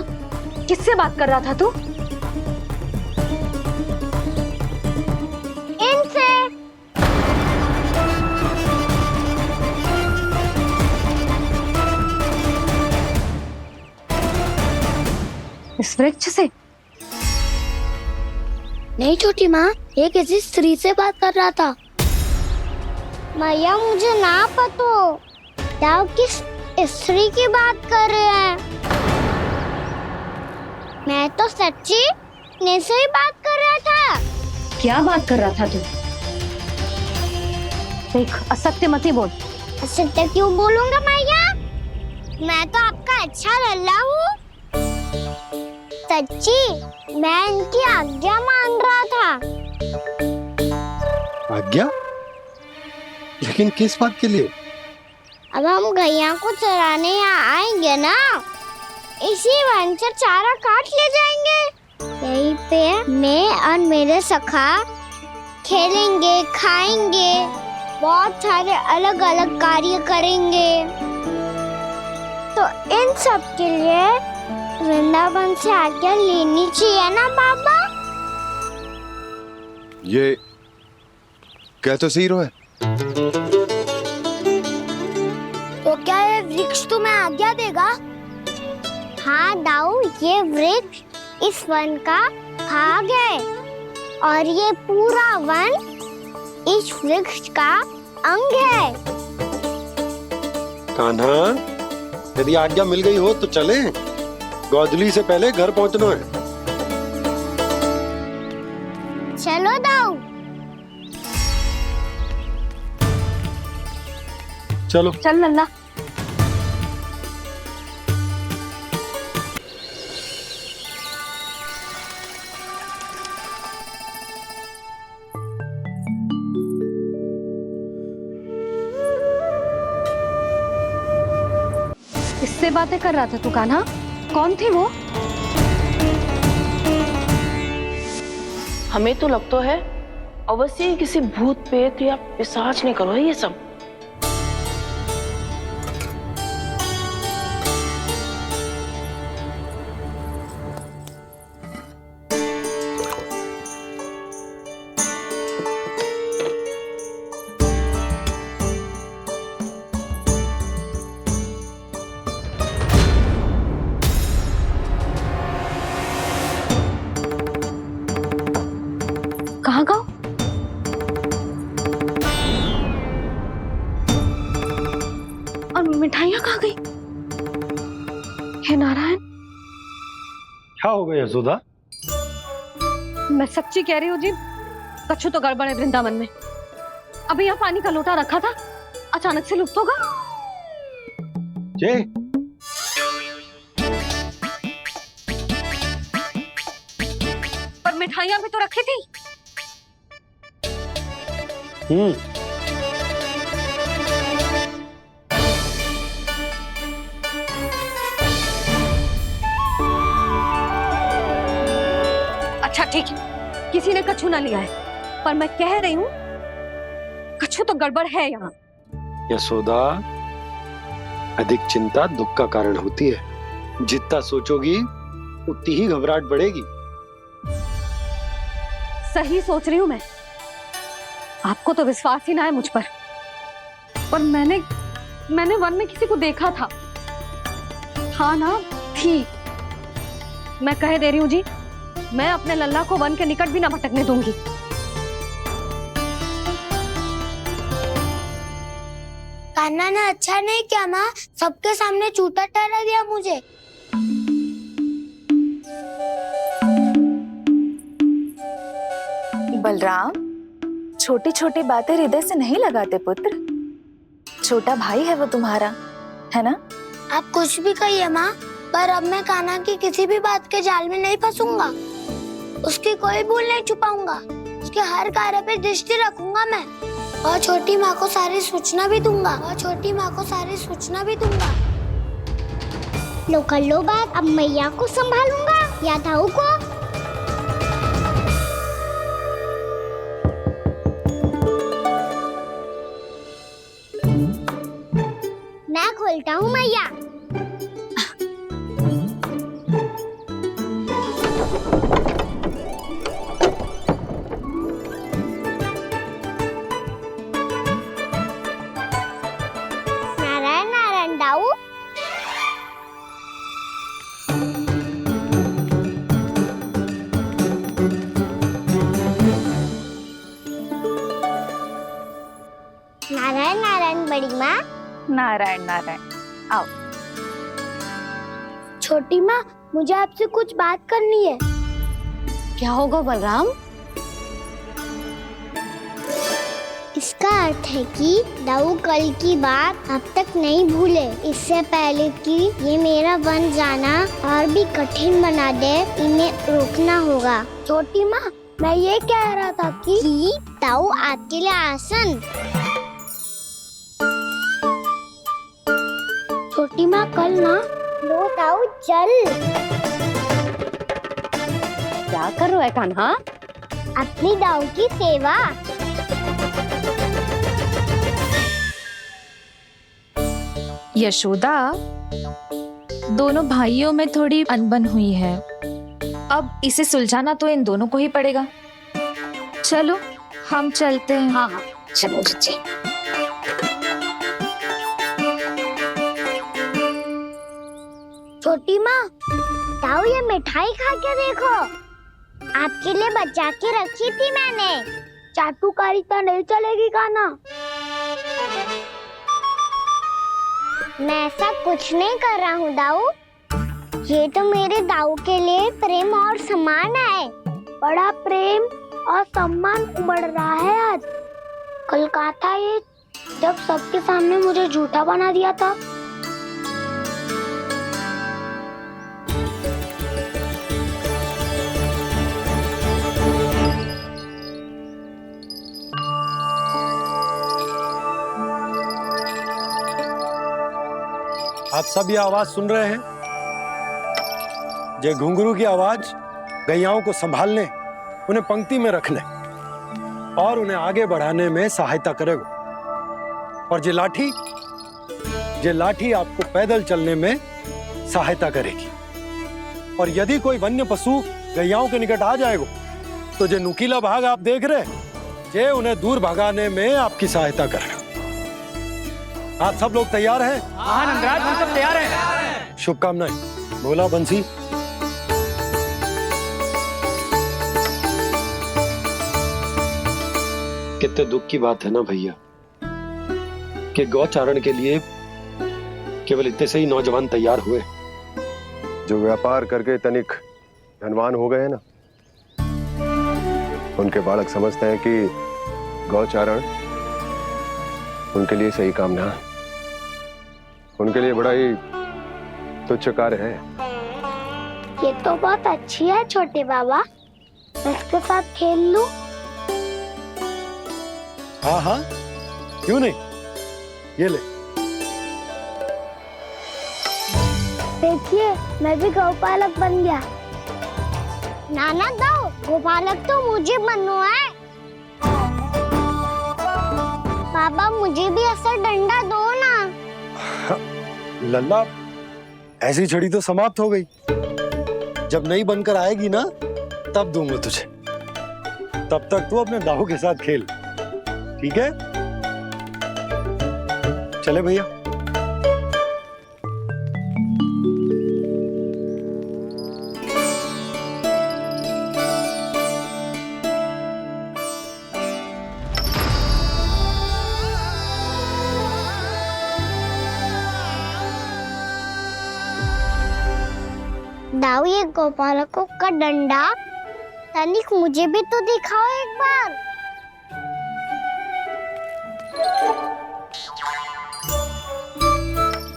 किससे बात कर रहा था तू? इनसे। इस वृक्ष से? नहीं छोटी माँ, ये किसी स्त्री से बात कर रहा था। मैया मुझे ना पतो आप किस स्त्री की बात कर रहे हैं। मैं तो सच्ची ने से ही बात कर रहा था। क्या बात कर रहा था तू? देख, असत्य मत ही बोल। असत्य क्यों बोलूंगा मैया? मैं तो आपका अच्छा लल्ला हूँ। सच्ची मैं इनकी आज्ञा मान रहा था। आज्ञा? लेकिन किस बात के लिए? अब हम गैया को चराने यहाँ आएंगे ना, इसी वन से चारा काट ले जाएंगे। यहीं पे मैं और मेरे सखा खेलेंगे, खाएंगे, बहुत सारे अलग अलग कार्य करेंगे। तो इन सब के लिए वृंदावन से आज्ञा लेनी चाहिए ना बाबा? ये क्या तो सही रो है। तो क्या ये वृक्ष तुम्हें आज्ञा देगा? हाँ दाऊ, ये वृक्ष इस वन का भाग है और ये पूरा वन इस वृक्ष का अंग है। कान्हा, यदि आज्ञा मिल गई हो तो चले। गोधूली से पहले घर पहुंचना है। चलो दाऊ। चलो चल लल्ला। किससे बातें कर रहा था तू कान्हा? कौन थे वो? हमें तो लगता है अवश्य ही किसी भूत प्रेत या पिशाच ने करो है ये सब। कहाँ का? और मिठाइयाँ कहाँ गई? हे नारायण, क्या हो गया यशोदा? मैं सच्ची कह रही हूँ जी, कछु तो गड़बड़ है वृंदावन में। अभी यहाँ पानी का लोटा रखा था, अचानक से लुप्त होगा। जय, पर मिठाइयाँ भी तो रखी थी। अच्छा ठीक है, किसी ने कछु ना लिया है, पर मैं कह रही हूँ कछु तो गड़बड़ है यहाँ। यशोदा, अधिक चिंता दुख का कारण होती है। जितना सोचोगी उतनी ही घबराहट बढ़ेगी। सही सोच रही हूँ मैं। आपको तो विश्वास ही ना है मुझ पर मैंने वन में किसी को देखा था। हाँ ना, थी। मैं कह दे रही हूँ जी, मैं अपने लल्ला को वन के निकट भी ना भटकने दूंगी। कान्हा ने अच्छा नहीं किया माँ, सबके सामने झूठा ठहरा दिया मुझे। बलराम, छोटी छोटी बातें हृदय से नहीं लगाते पुत्र। छोटा भाई है वो तुम्हारा, है ना? आप कुछ भी कहिए माँ, पर अब मैं कान्हा की किसी भी बात के जाल में नहीं फंसूंगा। उसकी कोई भूल नहीं छुपाऊंगा। उसके हर कार्य पे दृष्टि रखूंगा मैं, और छोटी माँ को सारी सूचना भी दूंगा। लो कर लो बात, अब मैया को संभालूंगा या दाऊ को। मैं खोलता हूँ मैया। नारायण नारायण दाऊ। नारायण नारायण बड़ी माँ। नारायण नारायण, आओ। छोटी माँ, मुझे आपसे कुछ बात करनी है। क्या होगा बलराम? इसका अर्थ है कि दाऊ कल की बात अब तक नहीं भूले। इससे पहले कि ये मेरा वन जाना और भी कठिन बना दे, इन्हें रोकना होगा। छोटी माँ, मैं ये कह रहा था कि दाऊ आपके लिए आसन। छोटी माँ, कल ना लो दाऊ चल। क्या कर रहा है कान्हा? अपनी दाऊ की सेवा। यशोदा, दोनों भाइयों में थोड़ी अनबन हुई है। अब इसे सुलझाना तो इन दोनों को ही पड़ेगा। चलो हम चलते हैं। हाँ हाँ, चलो बच्चे। छोटी माँ, दाऊ ये मिठाई खा के देखो। आपके लिए बचा के रखी थी मैंने। चाटुकारिता नहीं चलेगी कान्हा। मैं ऐसा कुछ नहीं कर रहा हूँ दाऊ। ये तो मेरे दाऊ के लिए प्रेम और सम्मान है। बड़ा प्रेम और सम्मान उमड़ रहा है आज। कल कहा था ये जब सबके सामने मुझे झूठा बना दिया था। आप सब ये आवाज सुन रहे हैं? ये घुंघरू की आवाज गैयाओं को संभालने, उन्हें पंक्ति में रखने और उन्हें आगे बढ़ाने में सहायता करेगा। और ये लाठी आपको पैदल चलने में सहायता करेगी। और यदि कोई वन्य पशु गैयाओं के निकट आ जाएगा तो जो नुकीला भाग आप देख रहे हैं, ये उन्हें दूर भगाने में आपकी सहायता करेगा। आप सब लोग तैयार हैं? हाँ नंदराज, हम सब तैयार हैं। शुभकामनाएं। बोला बंसी। कितने दुख की बात है ना भैया कि गौचारण के लिए केवल इतने से ही नौजवान तैयार हुए। जो व्यापार करके तनिक धनवान हो गए हैं ना, उनके बालक समझते हैं कि गौचारण उनके लिए सही काम ना है। उनके लिए बड़ा ही तुच्छ कार्य है। ये तो बहुत अच्छी है छोटे बाबा, मैं इसके साथ खेल लूं? हाँ हाँ, क्यों नहीं, ये ले। देखिए मैं भी गौपालक बन गया। नाना दाऊ, गौपालक तो मुझे बनना है। बाबा मुझे भी ऐसा डंडा दो ना। लल्ला, ऐसी छड़ी तो समाप्त हो गई। जब नई बनकर आएगी ना तब दूंगा तुझे। तब तक तू अपने दाऊ के साथ खेल, ठीक है? चले भैया। दाऊ, ये गोपालकों का डंडा तनिक मुझे भी तो दिखाओ एक बार।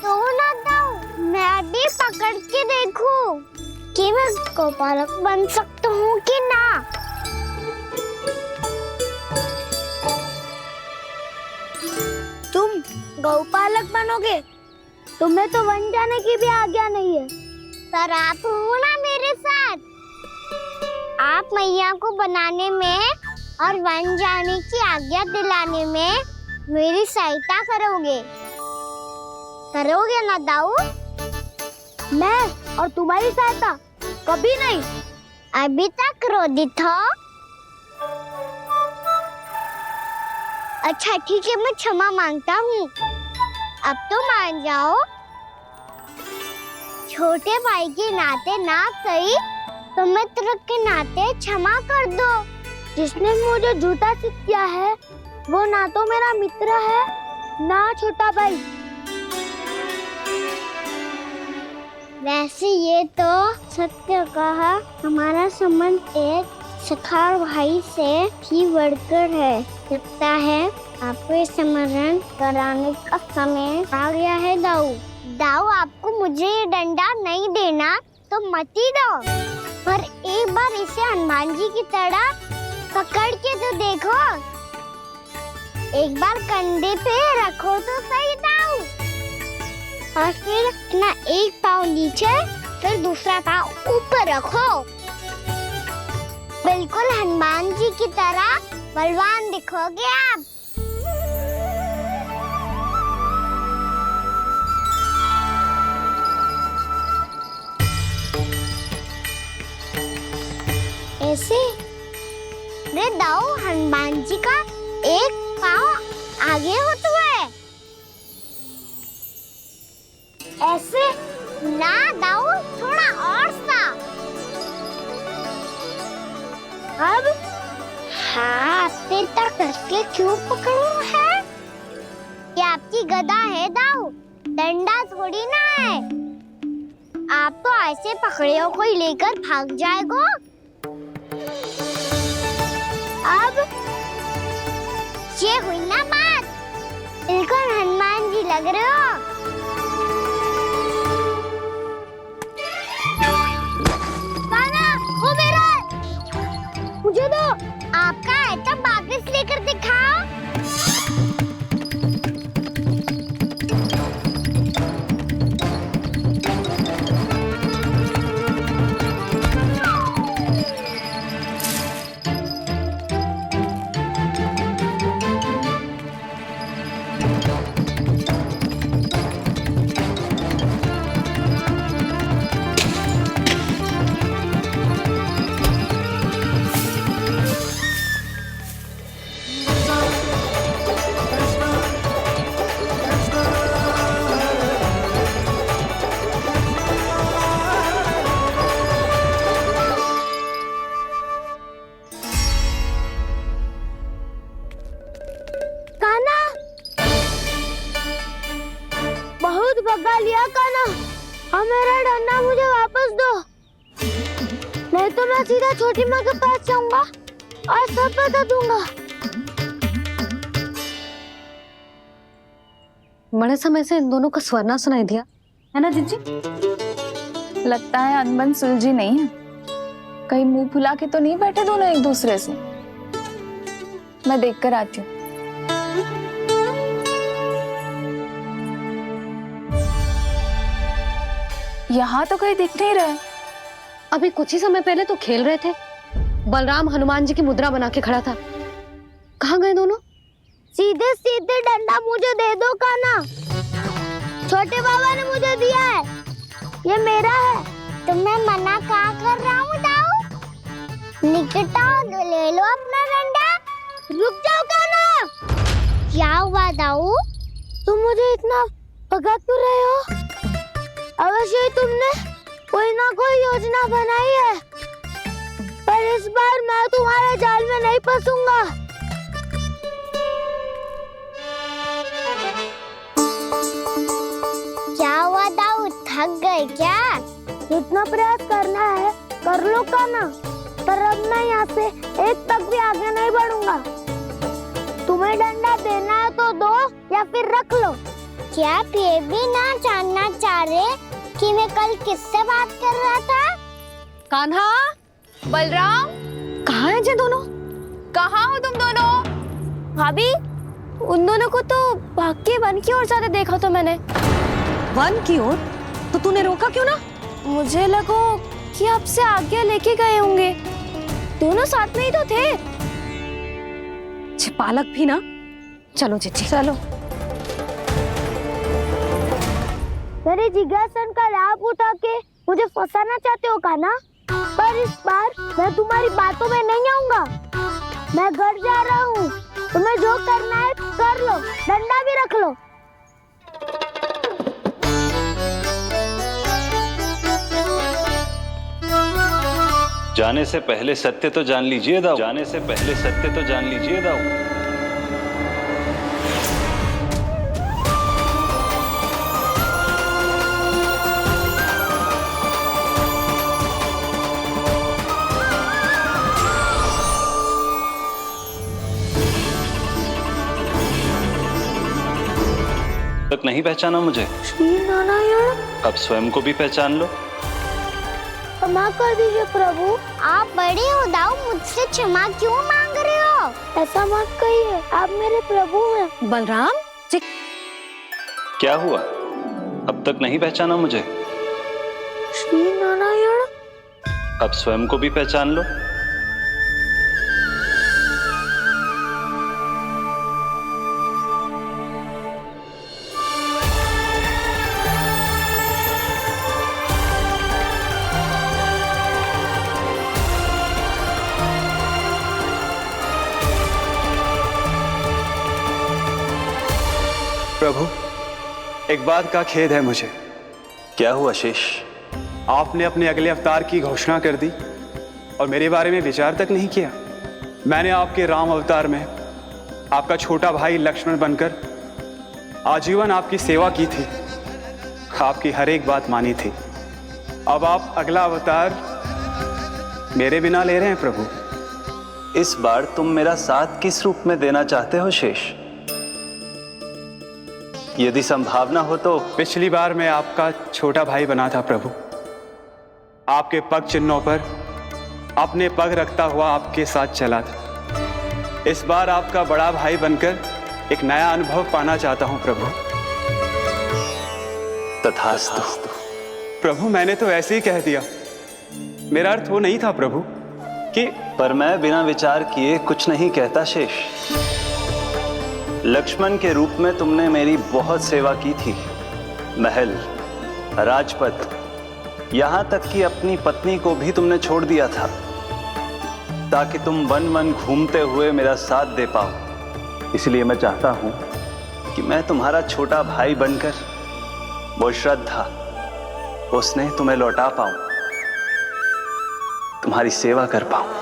तो ना दाऊ, मैं भी पकड़ के देखूं कि मैं गोपालक बन सकता हूँ कि ना। तुम गौपालक बनोगे? तुम्हें तो वन जाने की भी आज्ञा नहीं है। पर आप हो ना मेरे साथ। आप मैया को बनाने में और वन जाने की आज्ञा दिलाने में मेरी सहायता करोगे ना दाऊ? मैं और तुम्हारी सहायता कभी नहीं। अभी तक क्रोधित हो? अच्छा ठीक है, मैं क्षमा मांगता हूँ। अब तो मान जाओ। छोटे भाई के नाते ना सही तो मित्र के नाते क्षमा कर दो। जिसने मुझे झूठा सिद्ध किया है वो ना तो मेरा मित्र है ना छोटा भाई। वैसे ये तो सत्य कहा, हमारा संबंध एक सखार भाई से भी बढ़कर है। लगता है आपको स्मरण कराने का समय आ गया है दाऊ। दाऊ, आपको मुझे ये डंडा नहीं देना तो मत ही दो, पर एक बार इसे हनुमान जी की तरह पकड़ के तो देखो। एक बार कंधे पे रखो तो सही दाऊ, और फिर अपना एक पाँव नीचे फिर दूसरा पाँव ऊपर रखो। बिल्कुल हनुमान जी की तरह बलवान दिखोगे आप। ऐसे रे दाऊ, हनुमान जी का एक पाँव आगे होता है। ऐसे ना दाऊ, थोड़ा और सा। अब हाथ पे तक कसके क्यों पकड़ू है? ये आपकी गदा है दाऊ, डंडा थोड़ी ना है। आप तो ऐसे पकड़े हो कोई लेकर भाग जाएगा। अब ये हुई ना बात, बिल्कुल हनुमान जी लग रहे हो। कान्हा, वो मेरा, मुझे दो। आपका है तो वापस लेकर दिखाओ। बहुत भगा लिया कान्हा, अब मेरा डंडा मुझे वापस दो, नहीं तो मैं सीधा छोटी माँ के पास जाऊंगा और सब बता दूंगा। बड़े समय से इन दोनों का स्वर ना सुनाई दिया, है ना जीजी? लगता है अनबन सुलझी नहीं है। कहीं मुंह फुला के तो नहीं बैठे दोनों एक दूसरे से। मैं देख कर आती हूँ। यहाँ तो कहीं दिख नहीं रहा है। अभी कुछ ही समय पहले तो खेल रहे थे। बलराम हनुमान जी की मुद्रा बना के खड़ा था। कहाँ गए दोनों? सीधे सीधे डंडा मुझे दे दो कान्हा, छोटे बाबा ने मुझे दिया है, ये मेरा है। तो मैं मना कहाँ कर रहा हूँ दाऊ? निकट आओ, ले लो अपना डंडा। रुक जाओ कान्हा। क्या हुआ दाऊ? तुम मुझे इतना भगा क्यों रहे हो? अवश्य ही तुमने कोई ना कोई योजना बनाई है, पर इस बार मैं तुम्हारे जाल में नहीं फंसूंगा। क्या हुआ दाऊ, थक गए क्या? जितना प्रयास करना है कर लो कान्हा, पर अब मैं यहाँ से एक तक भी आगे नहीं बढ़ूंगा। तुम्हें डंडा देना है तो दो या फिर रख लो। क्या आप ये भी ना जानना चाह रहे कि मैं कल किससे बात कर रहा था? कान्हा, बलराम, कहाँ हैं ये दोनों? कहाँ हो तुम दोनों? भाभी, उन दोनों को तो भाग के वन की ओर जाते देखा तो मैंने। वन की ओर? तो तूने रोका क्यों ना? मुझे लगो कि आपसे आगे लेके गए होंगे। दोनों साथ में ही तो थे। पालक भी ना। चलो जीजी, चलो। मेरे जिज्ञासन का लाभ उठा के मुझे फंसाना चाहते हो कान्हा, पर इस बार मैं तुम्हारी बातों में नहीं आऊंगा। मैं घर जा रहा हूँ, तुम्हें जो करना है कर लो, डंडा भी रख लो। जाने से पहले सत्य तो जान लीजिए दाऊ। जाने से पहले सत्य तो जान लीजिए दाऊ। तक नहीं पहचाना मुझे? श्री नारायण। अब स्वयं को भी पहचान लो। क्षमा कर दीजिए प्रभु। आप बड़े हो दाऊ, मुझसे क्षमा क्यों मांग रहे हो? ऐसा मत कहिए, आप मेरे प्रभु हैं। बलराम जी, क्या हुआ? अब तक नहीं पहचाना मुझे? श्री नारायण। अब स्वयं को भी पहचान लो। प्रभु, एक बात का खेद है मुझे। क्या हुआ शेष? आपने अपने अगले अवतार की घोषणा कर दी और मेरे बारे में विचार तक नहीं किया। मैंने आपके राम अवतार में आपका छोटा भाई लक्ष्मण बनकर आजीवन आपकी सेवा की थी, आपकी हर एक बात मानी थी। अब आप अगला अवतार मेरे बिना ले रहे हैं प्रभु। इस बार तुम मेरा साथ किस रूप में देना चाहते हो शेष? यदि संभावना हो तो। पिछली बार मैं आपका छोटा भाई बना था प्रभु, आपके पग चिन्हों पर अपने पग रखता हुआ आपके साथ चला था। इस बार आपका बड़ा भाई बनकर एक नया अनुभव पाना चाहता हूं प्रभु। तथास्तु। प्रभु मैंने तो ऐसे ही कह दिया, मेरा अर्थ वो नहीं था प्रभु कि। पर मैं बिना विचार किए कुछ नहीं कहता शेष। लक्ष्मण के रूप में तुमने मेरी बहुत सेवा की थी। महल, राजपथ, यहां तक कि अपनी पत्नी को भी तुमने छोड़ दिया था ताकि तुम वन वन घूमते हुए मेरा साथ दे पाओ। इसलिए मैं चाहता हूं कि मैं तुम्हारा छोटा भाई बनकर वो श्रद्धा, वो स्नेह तुम्हें लौटा पाऊं, तुम्हारी सेवा कर पाऊं।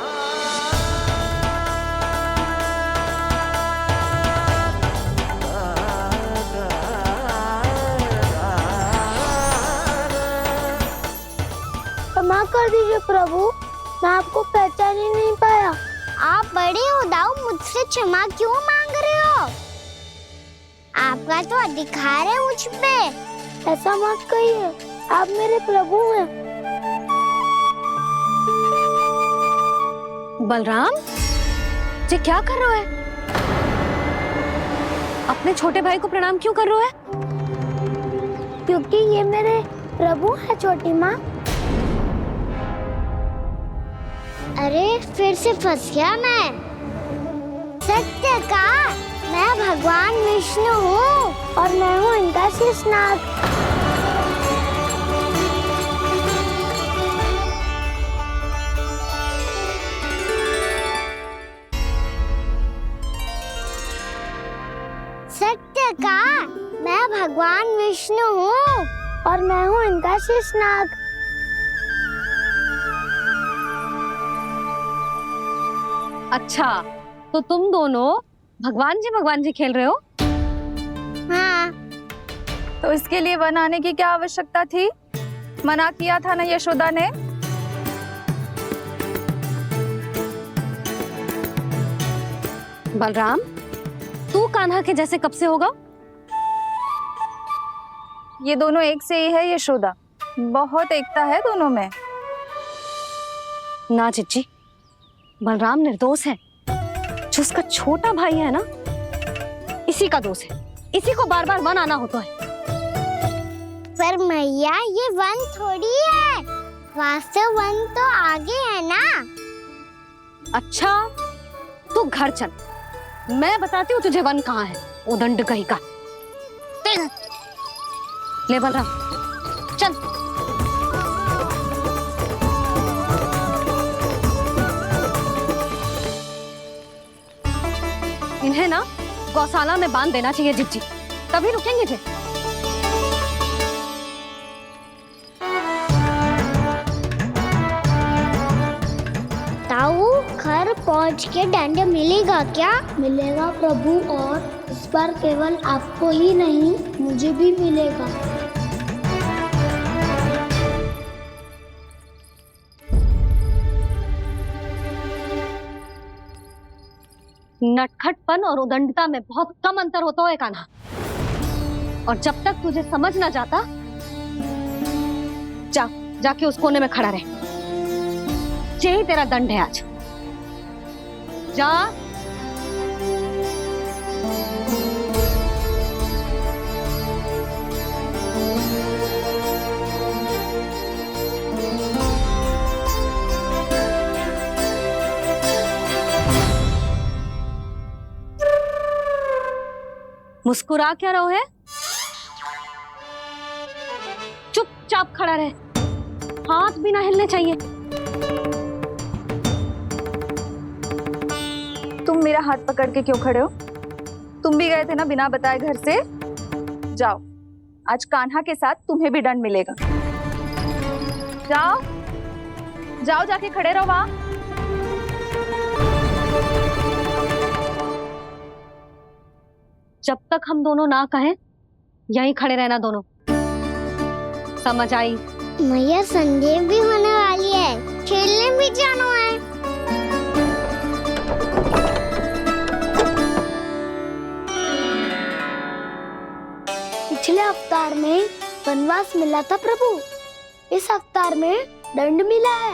क्षमा कर दीजिए प्रभु, मैं आपको पहचान ही नहीं पाया। आप बड़े हो दाऊ, मुझसे क्षमा क्यों मांग रहे हो? आपका तो अधिकार है मुझ पे। ऐसा मत कहिए, आप मेरे प्रभु हैं। बलराम जी क्या कर रहे हो? अपने छोटे भाई को प्रणाम क्यों कर रहे हो? क्योंकि ये मेरे प्रभु है छोटी माँ। अरे फिर से फंस गया मैं। सत्य का मैं भगवान विष्णु हूँ और मैं हूँ इनका शेषनाग। सत्य का मैं भगवान विष्णु हूँ और मैं हूँ इनका शेषनाग। अच्छा, तो तुम दोनों भगवान जी खेल रहे हो? हाँ। तो इसके लिए वन आने की क्या आवश्यकता थी? मना किया था ना यशोदा ने। बलराम, तू कान्हा के जैसे कब से होगा? ये दोनों एक से ही है यशोदा, बहुत एकता है दोनों में। ना चिच्ची, बलराम निर्दोष है। जो उसका छोटा भाई है ना, इसी का दोष है। इसी को बार बार वन आना होता है। पर मैया ये वन थोड़ी है, वास्तव वन तो आगे है ना। अच्छा, तू घर चल, मैं बताती हूँ तुझे वन कहाँ है। उदंड कहीं का। ले बलराम चल। इन्हें ना गौशाला में बांध देना चाहिए जिज्जी, तभी रुकेंगे जे। ताऊ, घर पहुंच के दंड मिलेगा क्या? मिलेगा प्रभु, और इस बार केवल आपको ही नहीं मुझे भी मिलेगा। नटखटपन और उदंडता में बहुत कम अंतर होता है कान्हा, और जब तक तुझे समझ ना जाता, जाके उस कोने में खड़ा रहे। यही तेरा दंड है आज। जा। मुस्कुरा क्या रहो है? चुपचाप खड़ा रहे, हाथ भी ना हिलने चाहिए। तुम मेरा हाथ पकड़ के क्यों खड़े हो? तुम भी गए थे ना बिना बताए घर से। जाओ, आज कान्हा के साथ तुम्हें भी दंड मिलेगा। जाओ जाओ, जाके खड़े रहो वहां। जब तक हम दोनों ना कहें, यहीं खड़े रहना दोनों। समझ आई? मैया संध्या भी होने वाली है, खेलने भी जाना है। पिछले अवतार में वनवास मिला था प्रभु, इस अवतार में दंड मिला है।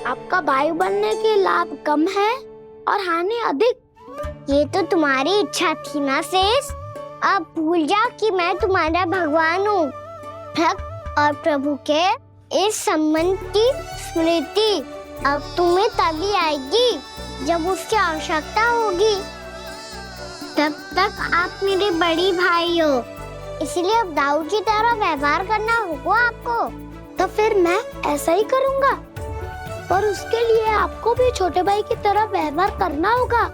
आपका भाई बनने के लाभ कम है और हानि अधिक। ये तो तुम्हारी इच्छा थी ना शेष। अब भूल जाओ कि मैं तुम्हारा भगवान हूँ। भक्त और प्रभु के इस संबंध की स्मृति अब तुम्हें तभी आएगी जब उसकी आवश्यकता होगी। तब तक आप मेरे बड़ी भाई हो, इसलिए अब दाऊ की तरह व्यवहार करना होगा आपको। तो फिर मैं ऐसा ही करूँगा, पर उसके लिए आपको भी छोटे भाई की तरह व्यवहार करना होगा।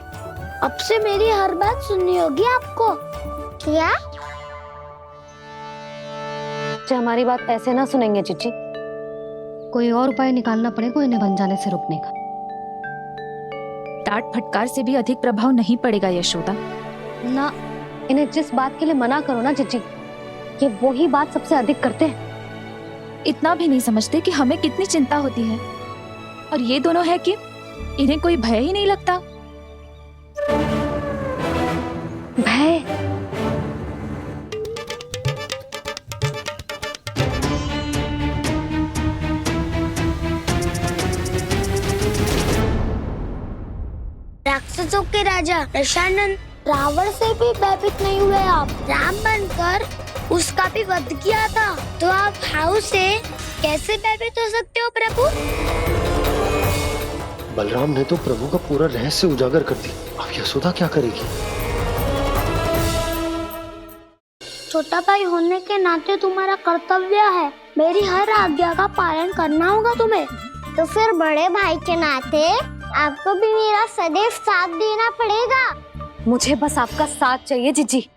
अब से मेरी हर बात सुननी होगी आपको। क्या? जो हमारी बात ऐसे ना सुनेंगे चिच्ची, कोई और उपाय निकालना पड़ेगा इन्हें बन जाने से रुकने का। डांट फटकार से भी अधिक प्रभाव नहीं पड़ेगा यशोदा। ना, इन्हें जिस बात के लिए मना करो ना चिच्ची, ये वो ही बात सबसे अधिक करते हैं। इतना भी नहीं समझते कि हमें कितनी चिंता होती है, और ये दोनों है कि इन्हें कोई भय ही नहीं लगता। भय? राक्षसों के राजा दशानन रावण से भी भयभीत नहीं हुए आप। राम बनकर उसका भी वध किया था, तो आप हाउ से कैसे भयभीत हो सकते हो प्रभु? बलराम ने तो प्रभु का पूरा रहस्य उजागर कर दिया। अब यशोदा क्या करेगी? छोटा भाई होने के नाते तुम्हारा कर्तव्य है, मेरी हर आज्ञा का पालन करना होगा तुम्हें। तो फिर बड़े भाई के नाते आपको भी मेरा सदैव साथ देना पड़ेगा। मुझे बस आपका साथ चाहिए जीजी।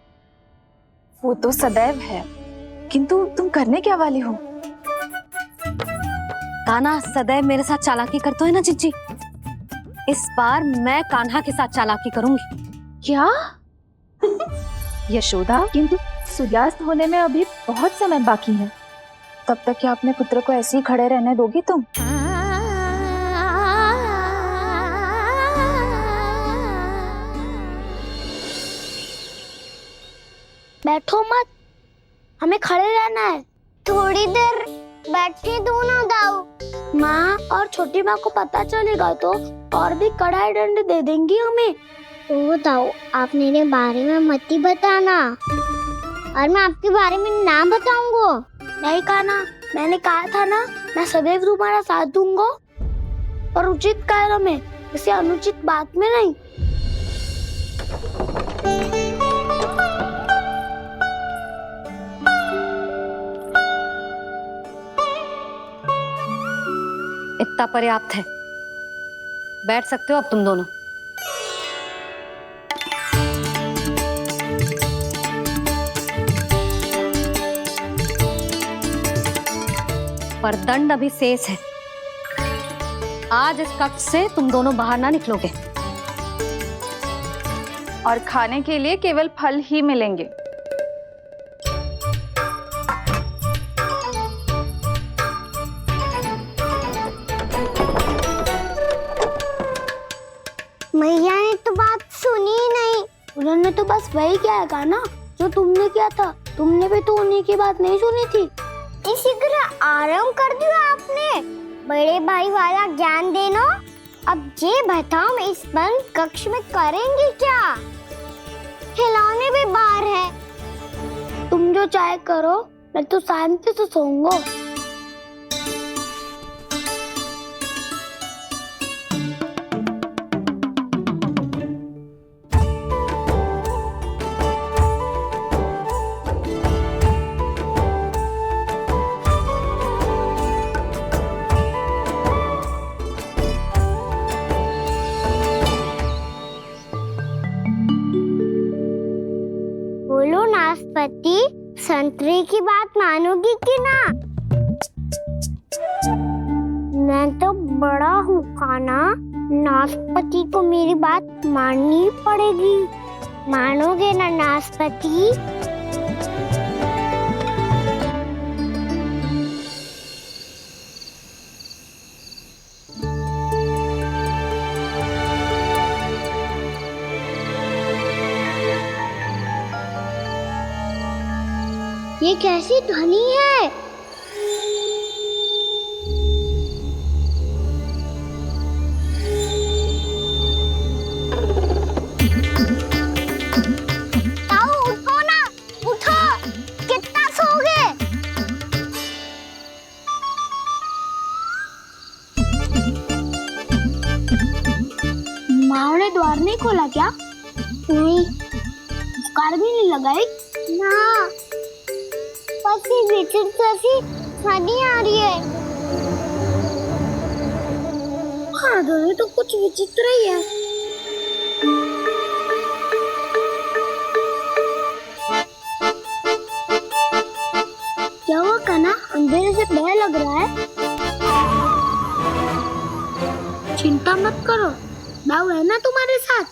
वो तो सदैव है, किंतु तुम करने क्या वाली हो? कान्हा सदैव मेरे साथ चालाकी करते है ना जीजी, इस बार मैं कान्हा के साथ चालाकी करूंगी। क्या? यशोदा, किंतु सूर्यास्त होने में अभी बहुत समय बाकी है। तब तक क्या अपने पुत्र को ऐसे ही खड़े रहने दोगी तुम? बैठो मत, हमें खड़े रहना है। थोड़ी देर बैठे दो ना दाऊ। माँ और छोटी माँ को पता चलेगा तो और भी कड़ा दंड दे देंगी हमें। ओ दाऊ, आप मेरे बारे में मत ही बताना, और मैं आपके बारे में ना बताऊंगा। नहीं कान्हा, मैंने कहा था ना, मैं सदैव तुम्हारा साथ दूंगा, और उचित कार्य में, किसी अनुचित बात में नहीं। इतना पर्याप्त है, बैठ सकते हो अब तुम दोनों। पर दंड अभी शेष है। आज इस कक्ष से तुम दोनों बाहर ना निकलोगे, और खाने के लिए केवल फल ही मिलेंगे। मैया ने तो बात सुनी ही नहीं। उन्होंने तो बस वही किया ना जो तुमने किया था। तुमने भी तो उन्हीं की बात नहीं सुनी थी। इसी तरह आराम कर दिया आपने। बड़े भाई वाला ज्ञान देना। अब ये बताओ, मैं इस बंद कक्ष में करेंगे क्या? खिलौने भी बाहर है। तुम जो चाहे करो, मैं तो शांति से सोऊंगा। बोलो नाशपाती, संतरे की बात मानोगी कि ना? मैं तो बड़ा हूँ कान्हा, नाशपाती को मेरी बात माननी पड़ेगी। मानोगे ना नाशपाती? ये कैसी ध्वनि है? ताऊ उठो ना, उठो, कितना सोओगे? माँ ने द्वार नहीं खोला क्या? नहीं, कार भी नहीं लगाई ना, बस ये विचित्र सी ध्वनि आ रही है। हाँ, ध्वनि तो कुछ विचित्र ही है। क्या हुआ कान्हा, अंधेरे से भय लग रहा है? चिंता मत करो, दाऊ है ना तुम्हारे साथ।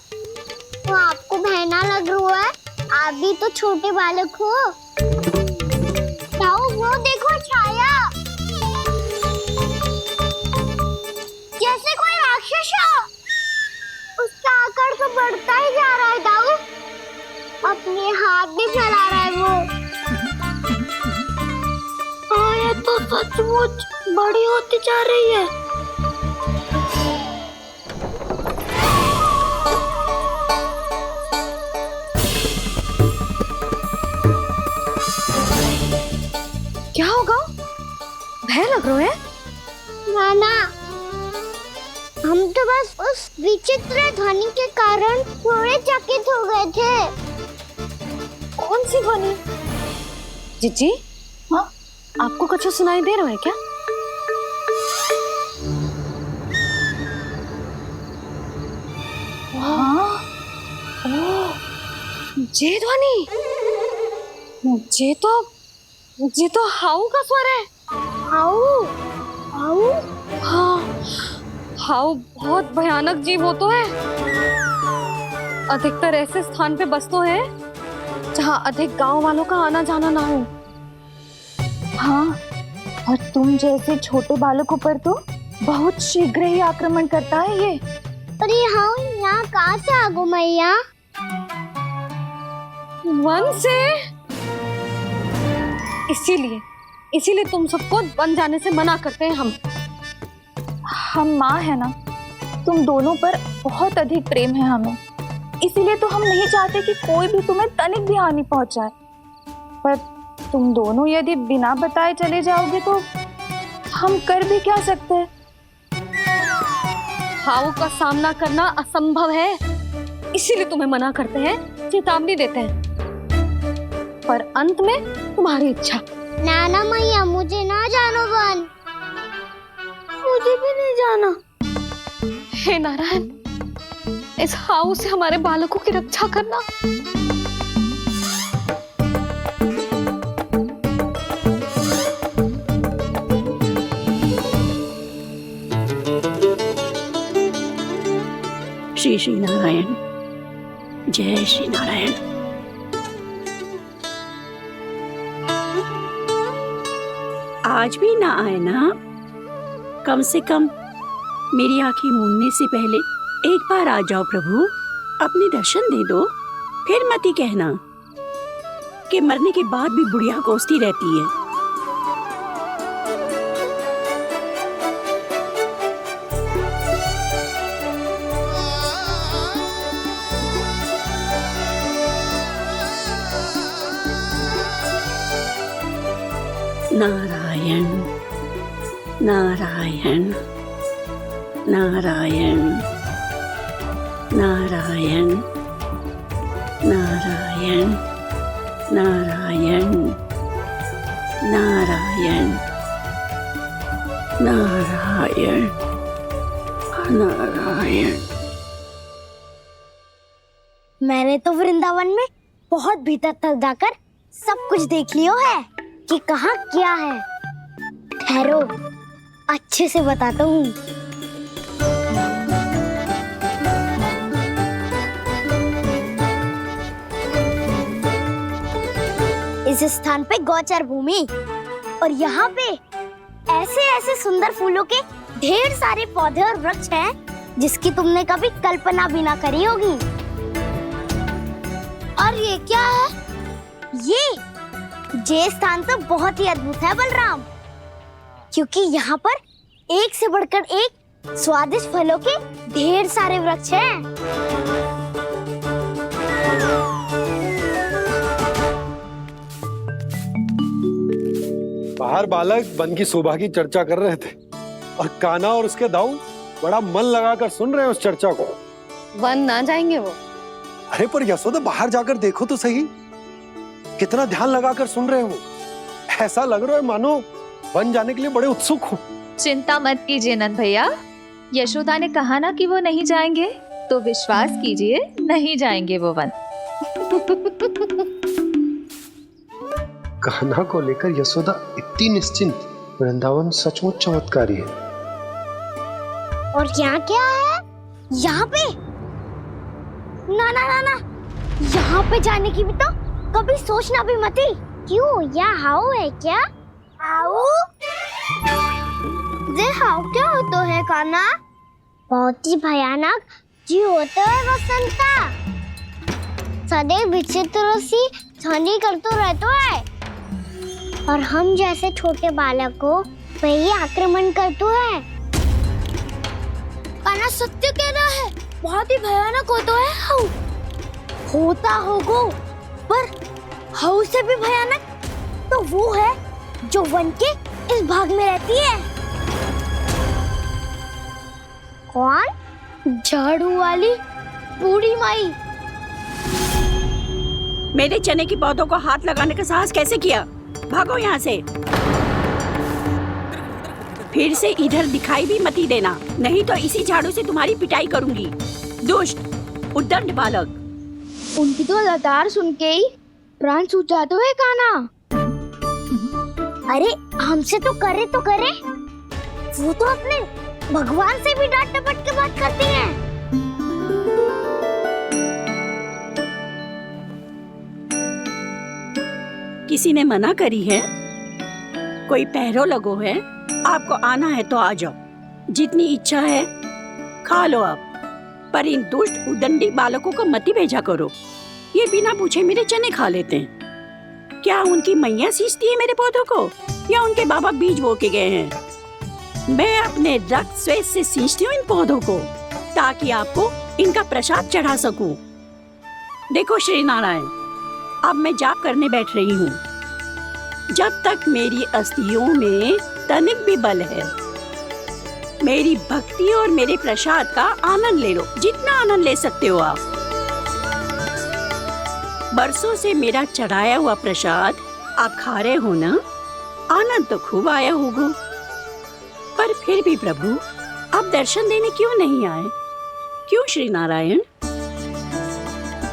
तो आपको भय ना लग रहा है? आप भी तो छोटे बालक हो। दाऊ वो देखो छाया, जैसे कोई राक्षस हो। उसका आकार तो बढ़ता ही जा रहा है दाऊ, अपने हाथ भी फैला रहा है वो। हाँ, ये तो सचमुच बड़ी होती जा रही है। क्या होगा? भय लग रहा है? नाना, हम तो बस उस विचित्र ध्वनि के कारण थोड़े चकित हो गए थे। कौन सी ध्वनि? जीजी, हाँ, आपको कुछ सुनाई दे रहा है क्या? हाँ, ओह, ये ध्वनि, ये तो हाउ का स्वर है। हाउ? हाउ? हाँ, हाउ बहुत भयानक जीव हो तो है। अधिकतर ऐसे स्थान पे बसते हैं जहाँ अधिक गांव वालों का आना जाना ना हो। हाँ, और तुम जैसे छोटे बालकों पर तो बहुत शीघ्र ही आक्रमण करता है ये। पर ये हाउ यहाँ कहाँ से आ गो मैया? वन से। इसीलिए तुम सबको वन जाने से मना करते हैं हम माँ है ना, तुम दोनों पर बहुत अधिक प्रेम है हमें, इसीलिए तो हम नहीं चाहते कि कोई भी तुम्हें तनिक भी हानि पहुंचाए। पर तुम दोनों यदि बिना बताए चले जाओगे तो हम कर भी क्या सकते हैं? हाउ का सामना करना असंभव है, इसीलिए तुम्हें मना करते हैं, चेतावनी देते हैं। पर अंत में तुम्हारी इच्छा। नाना मैया, मुझे ना जानो वन, मुझे भी नहीं जाना। हे नारायण, इस हाउ से हमारे बालकों की रक्षा करना। श्री श्री नारायण, जय श्री नारायण। आज भी ना आए ना? कम से कम मेरी आंखें मूंदने से पहले एक बार आ जाओ प्रभु, अपने दर्शन दे दो। फिर मत ही कहना कि मरने के बाद भी बुढ़िया कोसती रहती है। नारायण नारायण नारायण नारायण नारायण नारायण नारायण नारायण नारायण। मैंने तो वृंदावन में बहुत भीतर तक जाकर सब कुछ देख लियो है कि कहाँ क्या है। ठहरो, अच्छे से बताता हूँ। इस स्थान पे गोचर भूमि और यहाँ पे ऐसे ऐसे सुंदर फूलों के ढेर सारे पौधे और वृक्ष हैं जिसकी तुमने कभी कल्पना भी ना करी होगी। और ये क्या है? ये ये स्थान तो बहुत ही अद्भुत है बलराम, क्योंकि यहाँ पर एक से बढ़कर एक स्वादिष्ट फलों के ढेर सारे वृक्ष हैं। बाहर बालक वन की शोभा की चर्चा कर रहे थे और कान्हा और उसके दाऊ बड़ा मन लगाकर सुन रहे हैं उस चर्चा को। वन ना जाएंगे वो? अरे पर यशोदा बाहर जाकर देखो तो सही, कितना ध्यान लगाकर सुन रहे हो। ऐसा लग रहा है मानो वन जाने के लिए बड़े उत्सुक हो। चिंता मत कीजिए नंद भैया, यशोदा ने कहा ना कि वो नहीं जाएंगे, तो विश्वास कीजिए नहीं जाएंगे वो वन। कान्हा को लेकर यशोदा इतनी निश्चिंत, वृंदावन सचमुच चमत्कारी है। और यहाँ क्या है? यहाँ पे ना ना ना ना, यहाँ पे जाने की भी तो कभी सोचना भी मत ही। क्यों, यहाँ हाउ है क्या? हाउ? ये हाउ क्या होता है कान्हा? बहुत ही भयानक जी होता है बसंता, सदैव विचित्र सी ध्वनि करते रहता है और हम जैसे छोटे बालक को वही आक्रमण करते हैं। कान्हा सत्य कह रहा है, बहुत ही भयानक होता है हाउ। होता होगा, पर हाउ से भी भयानक तो वो है जो वन के इस भाग में रहती है। कौन? झाड़ू वाली बूढ़ी माई। मेरे चने की पौधों को हाथ लगाने का साहस कैसे किया? भागो यहाँ से। फिर से इधर दिखाई भी मत ही देना, नहीं तो इसी झाड़ू से तुम्हारी पिटाई करूंगी। दुष्ट उद्दंड बालक। उनकी तो लतार सुन के ही प्राण छूट जाते हुए कान्हा। अरे हमसे तो करे, वो तो अपने भगवान से भी डांट डपट के बात करती हैं। किसी ने मना करी है? कोई पहरो लगो है? आपको आना है तो आ जाओ, जितनी इच्छा है खा लो आप, पर इन दुष्ट उदंडी बालकों को मत ही भेजा करो। ये बिना पूछे मेरे चने खा लेते हैं। क्या उनकी मैया सींचती है मेरे पौधों को, या उनके बाबा बीज बो के गए हैं? मैं अपने रक्त स्वेद से सींचती हूँ इन पौधों को, ताकि आपको इनका प्रसाद चढ़ा सकूं। देखो श्री नारायण, अब मैं जाप करने बैठ रही हूँ। जब तक मेरी अस्थियों में तनिक भी बल है, मेरी भक्ति और मेरे प्रसाद का आनंद ले लो, जितना आनंद ले सकते हो आप। बरसों से मेरा चढ़ाया हुआ प्रसाद आप खा रहे हो ना, आनंद तो खूब आया होगा। पर फिर भी प्रभु, आप दर्शन देने क्यों नहीं आए? क्यों श्री नारायण?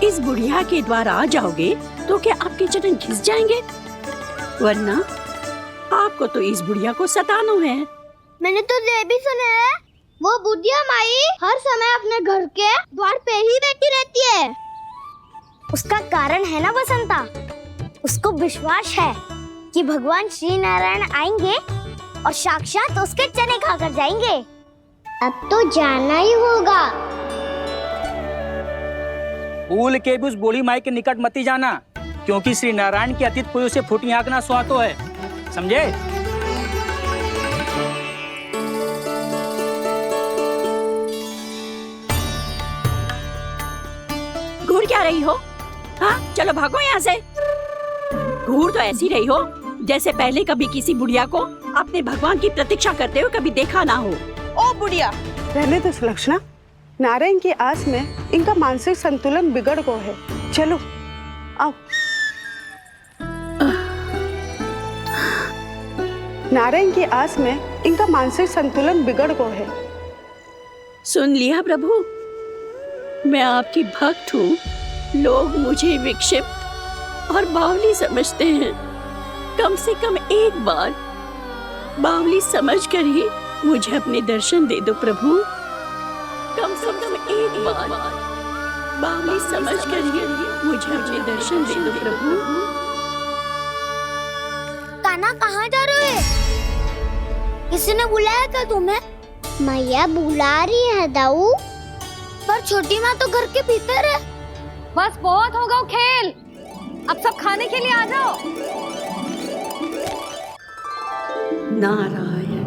इस बुढ़िया के द्वार आ जाओगे तो क्या आपके चरण घिस जाएंगे? वरना आपको तो इस बुढ़िया को सताना है। मैंने तो ये भी सुना है, वो बुढ़िया माई हर समय अपने घर के द्वार पे ही बैठी रहती है। उसका कारण है ना बसंता, उसको विश्वास है कि भगवान श्री नारायण आएंगे और साक्षात उसके चने खाकर जाएंगे। अब तो जाना ही होगा। भूल के भी उस बूढ़ी माई के निकट मत ही जाना, क्योंकि श्री नारायण की अतीत पुरुष से फूटी आंकना स्वातो है, समझे? घूर क्या रही हो? हाँ, चलो भागो यहाँ से। घूर तो ऐसी रही हो जैसे पहले कभी किसी बुढ़िया को अपने भगवान की प्रतीक्षा करते हुए कभी देखा ना हो। ओ बुढ़िया, रहने तो सुलक्षणा, नारायण की आस में इनका मानसिक संतुलन बिगड़ गया है। चलो आओ। नारायण की आस में इनका मानसिक संतुलन बिगड़ गया है। सुन लिया प्रभु, मैं आपकी भक्त हूँ। लोग मुझे विक्षिप्त और बावली समझते हैं। कम से कम एक बार बावली समझकर ही मुझे अपने दर्शन दे दो प्रभु। कम से कम एक बार बावली समझकर ही मुझे अपने दर्शन दे दो प्रभु। कान्हा कहाँ जा रहे हो? किसी ने बुलाया क्या तुम्हें? मैया बुला रही है दाऊ, पर छोटी माँ तो घर के भीतर है। बस बहुत होगा खेल, अब सब खाने के लिए आ जाओ। नारायण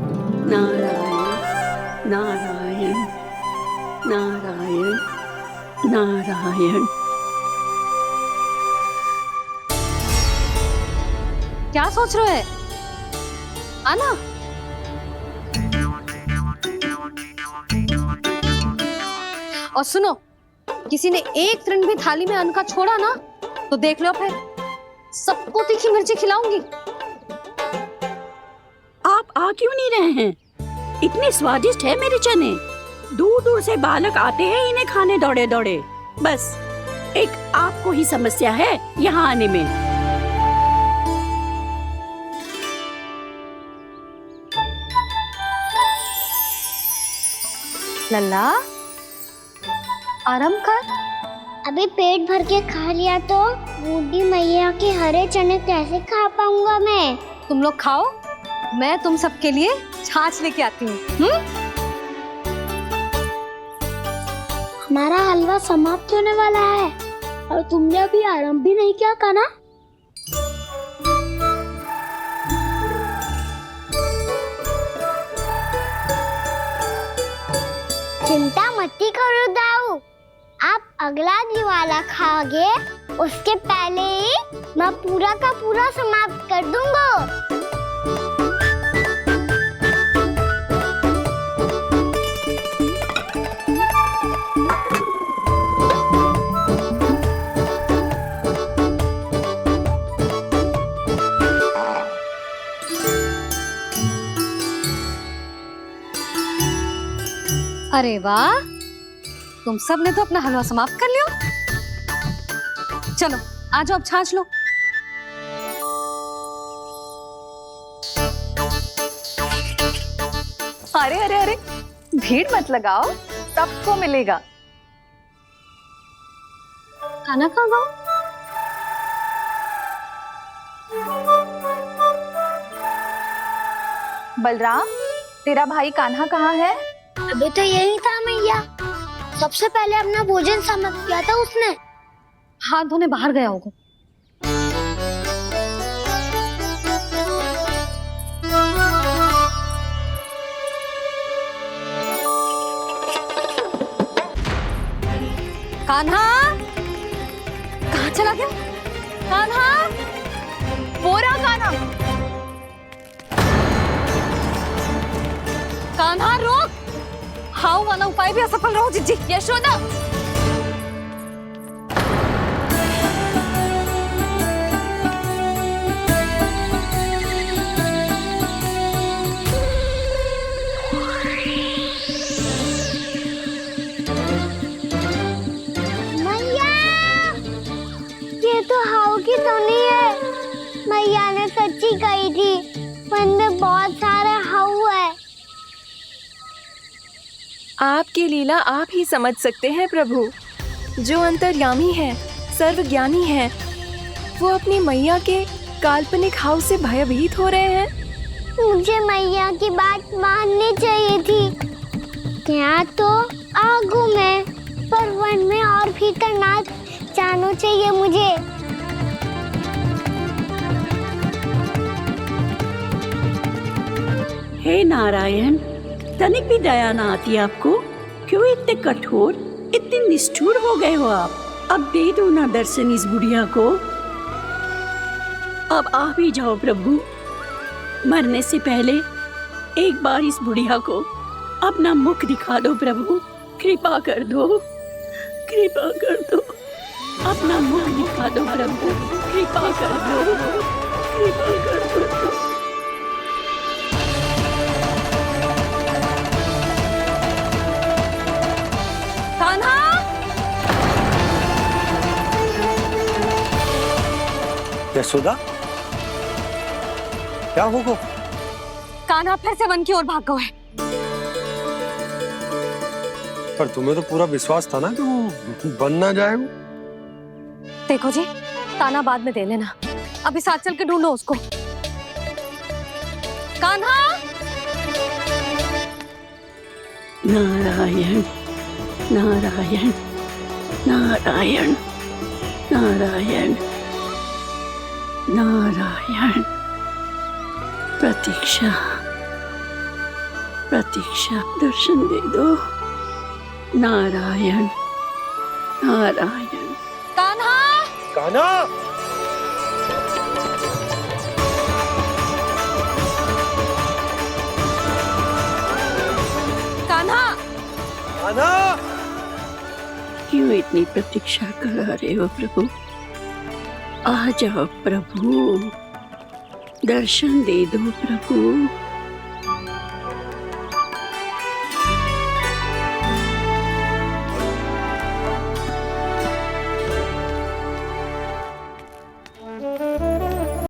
नारायण नारायण नारायण नारायण। क्या सोच रहे हैं? आना। और सुनो, किसी ने एक तृण भी थाली में अन्न का छोड़ा ना तो देख लो, फिर सबको तीखी मिर्ची खिलाऊंगी। आप आ क्यों नहीं रहे हैं? इतने स्वादिष्ट है मेरे चने। दूर दूर से बालक आते हैं इन्हें खाने दौड़े दौड़े। बस एक आपको ही समस्या है यहाँ आने में। लल्ला, आराम कर। अभी पेट भर के खा लिया तो बूढ़ी मैया के हरे चने कैसे खा पाऊंगा मैं? तुम लोग खाओ, मैं तुम सबके लिए छाछ लेके आती हूँ। हमारा हलवा समाप्त होने वाला है और तुमने अभी आराम भी नहीं किया कान्हा। चिंता मत करो दाऊ, आप अगला दिवाला खाओगे उसके पहले ही मैं पूरा का पूरा समाप्त कर दूंगा। अरे वाह, तुम सब ने तो अपना हलवा समाप्त कर लिया। चलो आ जाओ, अब छाछ लो। अरे अरे अरे, भीड़ मत लगाओ, सबको मिलेगा। खाना खा गो। बलराम, तेरा भाई कान्हा कहाँ है? अभी तो यही था मैया, सबसे पहले अपना भोजन समाप्त किया था उसने। हाथ धोने बाहर गया होगा। कान्हा, कहाँ चला गया? कान्हा, बोरा कान्हा। कान्हा रोक, हाउ वाला उपाय भी असफल रहो जिज्जी। यशोदा, मैया, ये तो हाउ की धुनी है। मैया ने सच्ची कही थी, वन में बहुत सारे हाउ है। आपकी लीला आप ही समझ सकते हैं प्रभु। जो अंतर्यामी है, सर्वज्ञानी है, वो अपनी मैया के काल्पनिक हाव से भयभीत हो रहे हैं। मुझे मैया की बात माननी चाहिए थी। यहाँ तो आगू में, पर वन में और भीतर ना जाना चाहिए मुझे। हे नारायण, तनिक भी दया ना आती आपको? क्यों इतने कठोर, इतने निष्ठुर हो गए हो आप? अब दे दो ना दर्शन इस बुढ़िया को। अब आ भी जाओ प्रभु। मरने से पहले एक बार इस बुढ़िया को अपना मुख दिखा दो प्रभु। कृपा कर दो, कृपा कर दो, अपना मुख दिखा दो प्रभु। कृपा कर दो, कृपा कर दो। यशोदा, क्या होगा? कान्हा फिर से वन की ओर भाग गया है। पर तुम्हें तो पूरा विश्वास था ना कि वो बन ना जाए। देखो जी, ताना बाद में दे लेना, अभी साथ चल के ढूंढो उसको। कान्हा, नारायण नारायण नारायण नारायण नारायण प्रतीक्षा, प्रतीक्षा, दर्शन दे दो। नारायण, नारायण। कान्हा, कान्हा, कान्हा, कान्हा, क्यों इतनी प्रतीक्षा करा रहे हो प्रभु? आ जाओ प्रभु, दर्शन दे दो प्रभु।